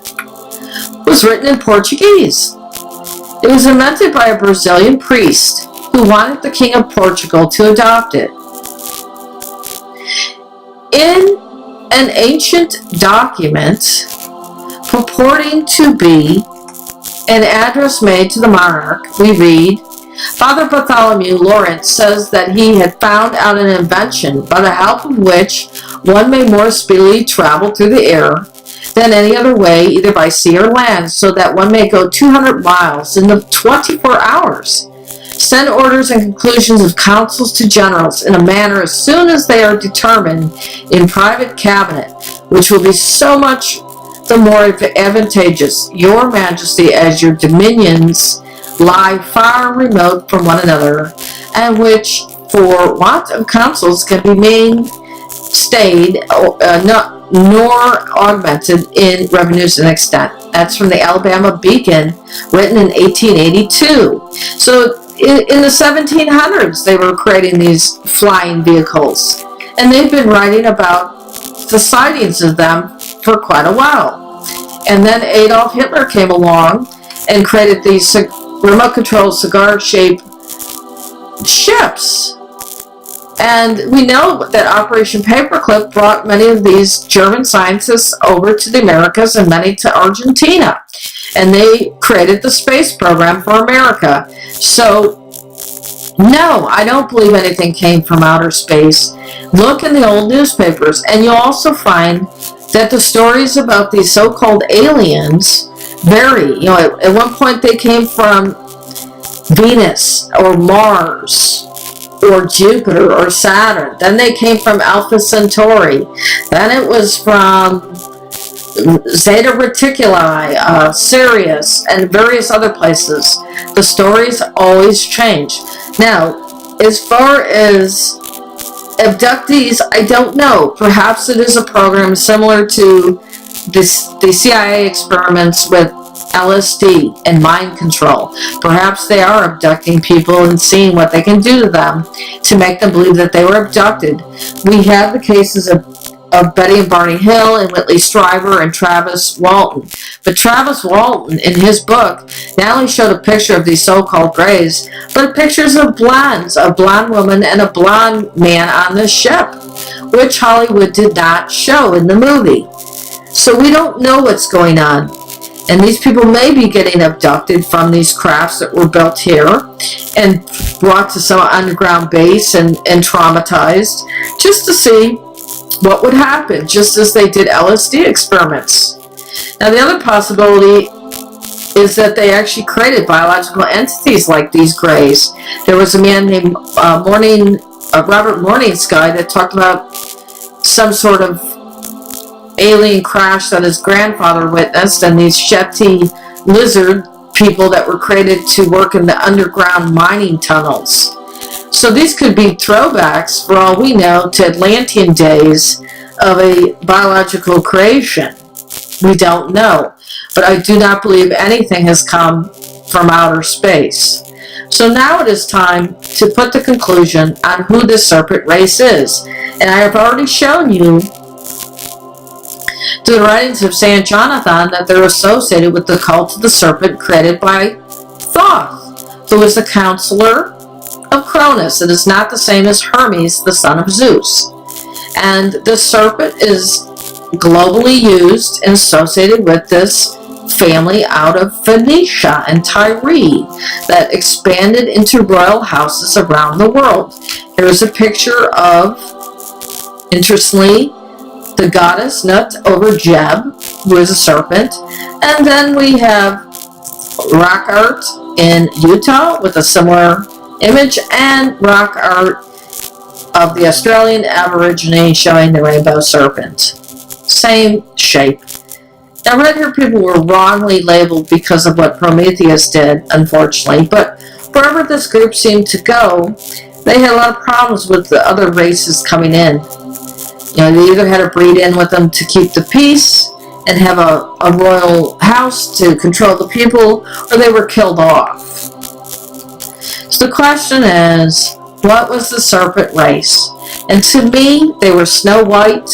was written in Portuguese. It was invented by a Brazilian priest who wanted the King of Portugal to adopt it. In an ancient document purporting to be an address made to the monarch, we read, Father Bartholomew Lawrence says that he had found out an invention by the help of which one may more speedily travel through the air than any other way, either by sea or land, so that one may go 200 miles in the 24 hours. Send orders and conclusions of councils to generals in a manner as soon as they are determined in private cabinet, which will be so much the more advantageous, your majesty, as your dominions lie far remote from one another, and which, for want of counsels, can be stayed, nor augmented in revenues and extent. That's from the Alabama Beacon, written in 1882. So in the 1700s, they were creating these flying vehicles, and they've been writing about the sightings of them for quite a while. And then Adolf Hitler came along and created these remote-controlled cigar-shaped ships. And we know that Operation Paperclip brought many of these German scientists over to the Americas and many to Argentina. And they created the space program for America. So, no, I don't believe anything came from outer space. Look in the old newspapers, and you'll also find that the stories about these so-called aliens vary. You know, at one point they came from Venus or Mars or Jupiter or Saturn. Then they came from Alpha Centauri. Then it was from Zeta Reticuli, Sirius, and various other places. The stories always change. Now, as far as abductees, I don't know. Perhaps it is a program similar to the CIA experiments with LSD and mind control. Perhaps they are abducting people and seeing what they can do to them to make them believe that they were abducted. We have the cases of Betty and Barney Hill and Whitley Strieber and Travis Walton. But Travis Walton, in his book, not only showed a picture of these so-called grays, but pictures of blondes, a blonde woman and a blonde man on the ship, which Hollywood did not show in the movie. So we don't know what's going on. And these people may be getting abducted from these crafts that were built here and brought to some underground base and traumatized just to see what would happen, just as they did LSD experiments. Now, the other possibility is that they actually created biological entities like these grays. There was a man named Robert Morningsky that talked about some sort of alien crash that his grandfather witnessed, and these Shetty lizard people that were created to work in the underground mining tunnels. So these could be throwbacks, for all we know, to Atlantean days of a biological creation. We don't know. But I do not believe anything has come from outer space. So now it is time to put the conclusion on who the Serpent Race is. And I have already shown you through the writings of St. Jonathan that they're associated with the cult of the serpent created by Thoth, who was the counselor of Cronus. It is not the same as Hermes, the son of Zeus. And the serpent is globally used and associated with this family out of Phoenicia and Tyre that expanded into royal houses around the world. Here's a picture of, interestingly, the goddess Nut over Jeb, who is a serpent. And then we have rock art in Utah with a similar image, and rock art of the Australian Aborigine showing the rainbow serpent. Same shape. Now, red hair people were wrongly labeled because of what Prometheus did, unfortunately, but wherever this group seemed to go, they had a lot of problems with the other races coming in. You know, they either had to breed in with them to keep the peace and have a royal house to control the people, or they were killed off. So the question is, what was the Serpent Race? And to me, they were Snow White.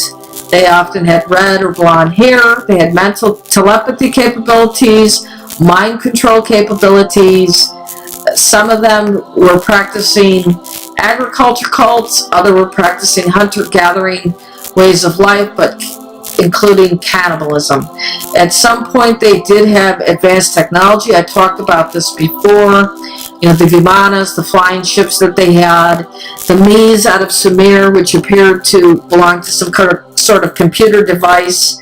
They often had red or blonde hair. They had mental telepathy capabilities, mind control capabilities. Some of them were practicing agriculture cults. Others were practicing hunter-gathering ways of life, but including cannibalism. At some point, they did have advanced technology. I talked about this before. You know, the Vimanas, the flying ships that they had, the Mies out of Sumer, which appeared to belong to some sort of computer device,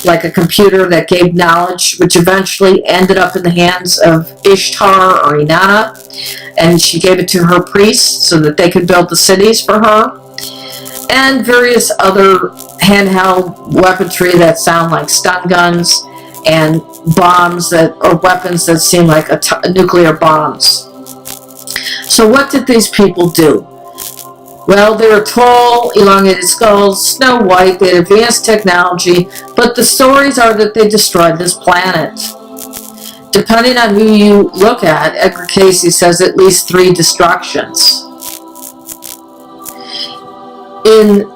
like a computer that gave knowledge, which eventually ended up in the hands of Ishtar or Inanna, and she gave it to her priests so that they could build the cities for her, and various other handheld weaponry that sound like stun guns and bombs or weapons that seem like nuclear bombs. So what did these people do? Well, they were tall, elongated skulls, snow white, they had advanced technology, but the stories are that they destroyed this planet. Depending on who you look at, Edgar Cayce says at least 3 destructions. In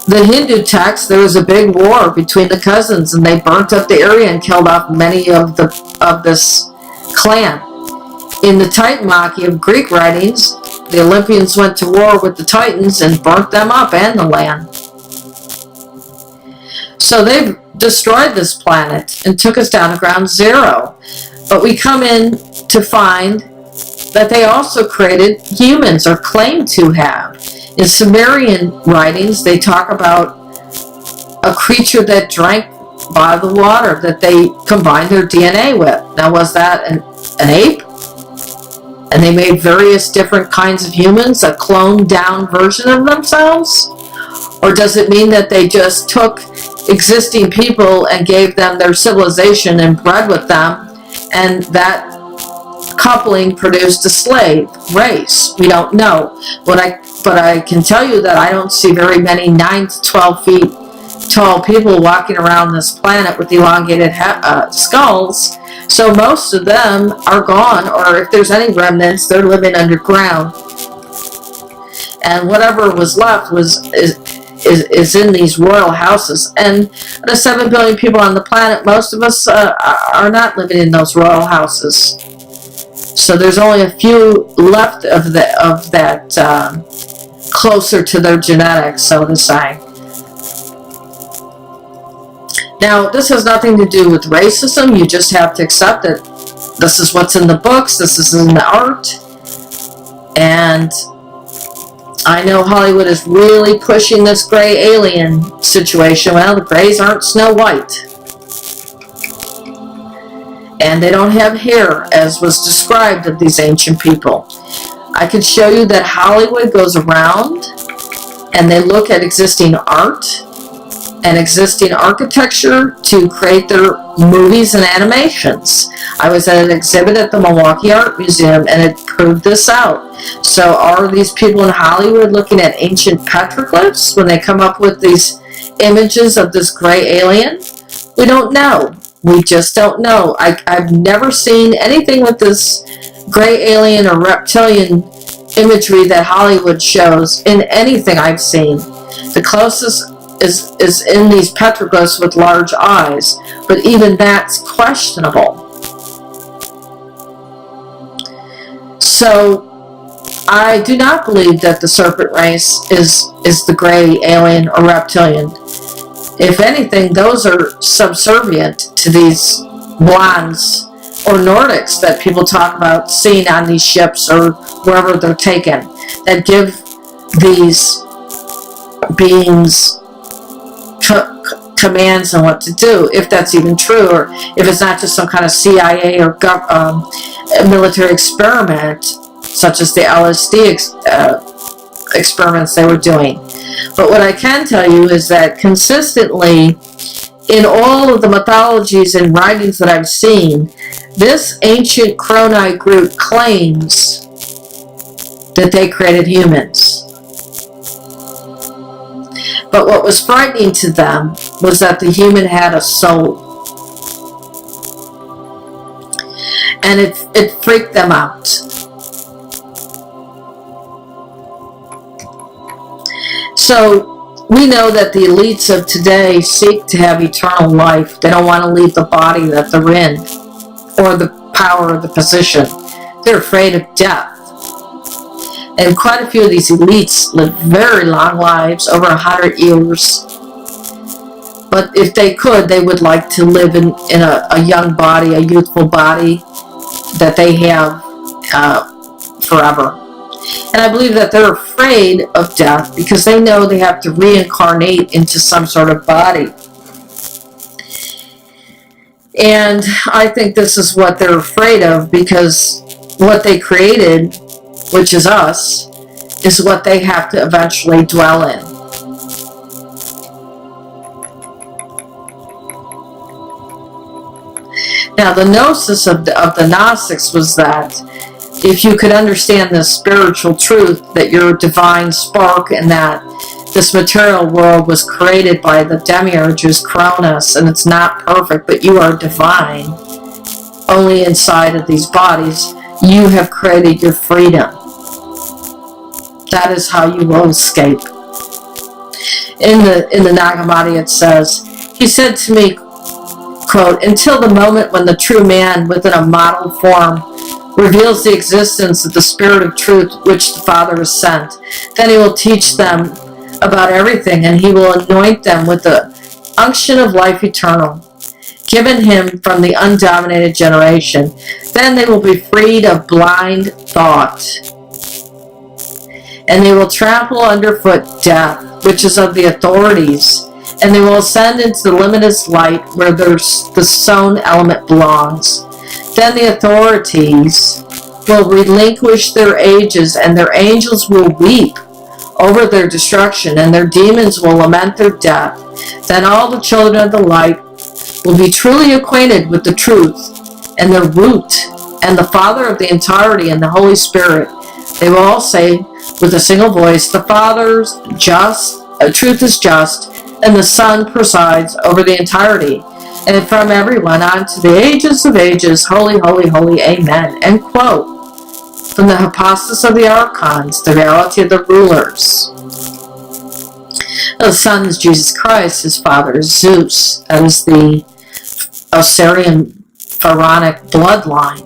the Hindu text, there was a big war between the cousins, and they burnt up the area and killed off many of this clan. In the Titanmachy of Greek writings, the Olympians went to war with the Titans and burnt them up and the land. So they've destroyed this planet and took us down to ground zero. But we come in to find that they also created humans, or claim to have. In Sumerian writings, they talk about a creature that drank by the water that they combined their DNA with. Now, was that an ape? And they made various different kinds of humans, a cloned down version of themselves? Or does it mean that they just took existing people and gave them their civilization and bred with them, and that coupling produced a slave race? We don't know. But I can tell you that I don't see very many 9 to 12 feet tall people walking around this planet with elongated skulls. So most of them are gone, or if there's any remnants, they're living underground. And whatever was left is in these royal houses. And the 7 billion people on the planet, most of us are not living in those royal houses. So there's only a few left of that closer to their genetics, so to say. Now, this has nothing to do with racism. You just have to accept it. This is what's in the books. This is in the art. And I know Hollywood is really pushing this gray alien situation. Well, the grays aren't Snow White. And they don't have hair, as was described of these ancient people. I could show you that Hollywood goes around and they look at existing art and existing architecture to create their movies and animations. I was at an exhibit at the Milwaukee Art Museum and it proved this out. So are these people in Hollywood looking at ancient petroglyphs when they come up with these images of this gray alien? We don't know. We just don't know. I've never seen anything with this gray alien or reptilian imagery that Hollywood shows in anything I've seen. The closest is in these petroglyphs with large eyes, but even that's questionable. So I do not believe that the Serpent Race is the gray alien or reptilian. If anything, those are subservient to these blondes or Nordics that people talk about seeing on these ships or wherever they're taken, that give these beings commands on what to do, if that's even true, or if it's not just some kind of CIA or military experiment, such as the LSD experiments they were doing. But what I can tell you is that consistently in all of the mythologies and writings that I've seen, this ancient Cronite group claims that they created humans. But what was frightening to them was that the human had a soul. And it freaked them out. So we know that the elites of today seek to have eternal life. They don't want to leave the body that they're in or the power or the position. They're afraid of death. And quite a few of these elites live very long lives, over 100 years. But if they could, they would like to live in a young body, a youthful body that they have forever. And I believe that they're afraid of death because they know they have to reincarnate into some sort of body. And I think this is what they're afraid of, because what they created, which is us, is what they have to eventually dwell in. Now, the Gnosis of the Gnostics was that if you could understand the spiritual truth that you're a divine spark and that this material world was created by the demiurges Cronus and it's not perfect, but you are divine only inside of these bodies, you have created your freedom. That is how you will escape. In the Nag Hammadi it says, he said to me, quote, until the moment when the true man within a model form reveals the existence of the Spirit of Truth which the Father has sent, then he will teach them about everything, and he will anoint them with the unction of life eternal, given him from the undominated generation. Then they will be freed of blind thought, and they will trample underfoot death, which is of the authorities, and they will ascend into the limitless light where the sown element belongs. Then the authorities will relinquish their ages, and their angels will weep over their destruction, and their demons will lament their death. Then all the children of the light will be truly acquainted with the truth and the root and the Father of the entirety and the Holy Spirit. They will all say with a single voice, the Father's just, truth is just, and the Son presides over the entirety. And from everyone on to the ages of ages, holy, holy, holy, amen. End quote. From the hypostasis of the archons, the reality of the rulers. The Son is Jesus Christ, his Father is Zeus. That is the Osirian pharaonic bloodline.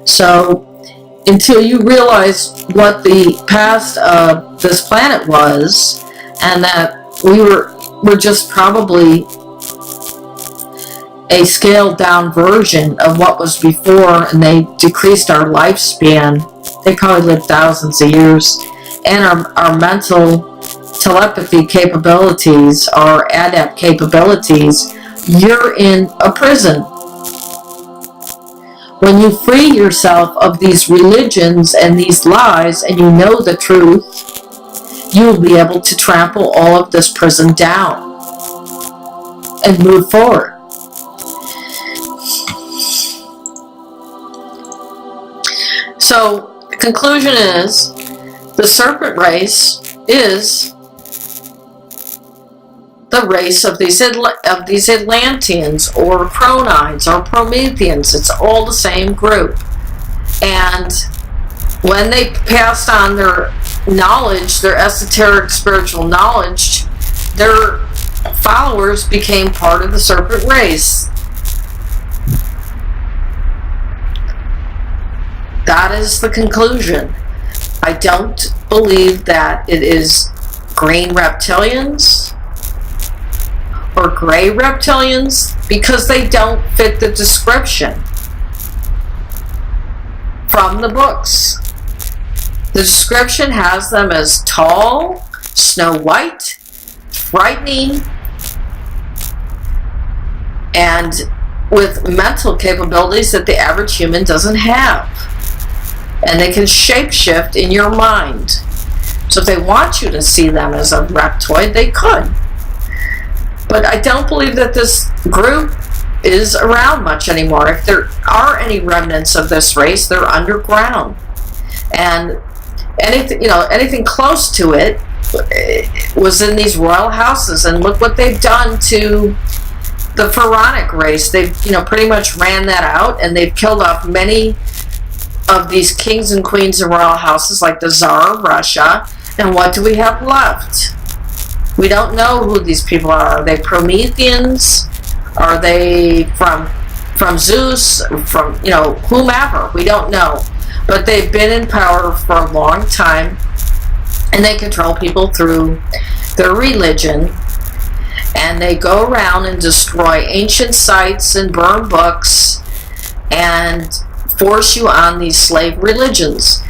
So, until you realize what the past of this planet was, and that we're just probably a scaled down version of what was before, and they decreased our lifespan. They probably lived thousands of years. And our mental telepathy capabilities, our adept capabilities, you're in a prison. When you free yourself of these religions and these lies, and you know the truth, you'll be able to trample all of this prison down and move forward. So, the conclusion is, the serpent race is the race of these Atlanteans or Cronides or Prometheans. It's all the same group. And when they passed on their knowledge, their esoteric spiritual knowledge, their followers became part of the serpent race. That is the conclusion. I don't believe that it is green reptilians or gray reptilians, because they don't fit the description from the books. The description has them as tall, snow white, frightening, and with mental capabilities that the average human doesn't have. And they can shapeshift in your mind. So if they want you to see them as a reptoid, they could. But I don't believe that this group is around much anymore. If there are any remnants of this race, they're underground. And anything close to it was in these royal houses. And look what they've done to the pharaonic race. They've pretty much ran that out, and they've killed off many of these kings and queens in royal houses, like the Tsar of Russia. And what do we have left? We don't know who these people are. Are they Prometheans? Are they from Zeus? From whomever? We don't know. But they've been in power for a long time, and they control people through their religion. And they go around and destroy ancient sites and burn books and force you on these slave religions.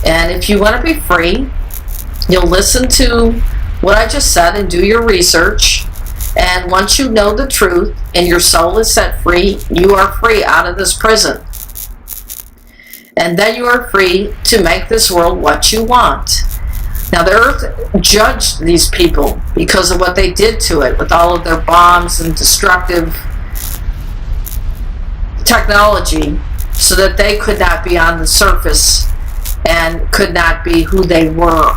And if you want to be free, you'll listen to what I just said and do your research. And once you know the truth and your soul is set free, you are free out of this prison. And then you are free to make this world what you want. Now, the earth judged these people because of what they did to it with all of their bombs and destructive technology, so that they could not be on the surface and could not be who they were.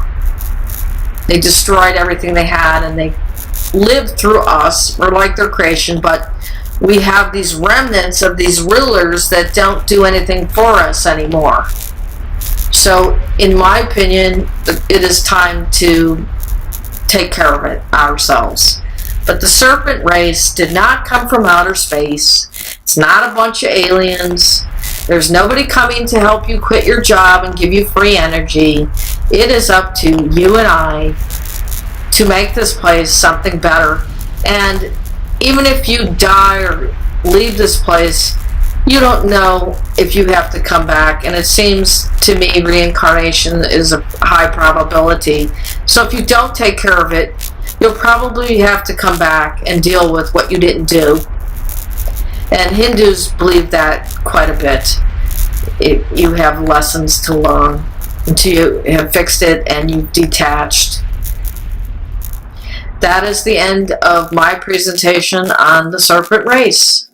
They destroyed everything they had, and they lived through us. We're like their creation, but we have these remnants of these rulers that don't do anything for us anymore. So, in my opinion, it is time to take care of it ourselves. But the serpent race did not come from outer space. It's not a bunch of aliens. There's nobody coming to help you quit your job and give you free energy. It is up to you and I to make this place something better. And even if you die or leave this place, you don't know if you have to come back. And it seems to me reincarnation is a high probability. So if you don't take care of it, you'll probably have to come back and deal with what you didn't do. And Hindus believe that quite a bit. You have lessons to learn until you have fixed it and you've detached. That is the end of my presentation on the serpent race.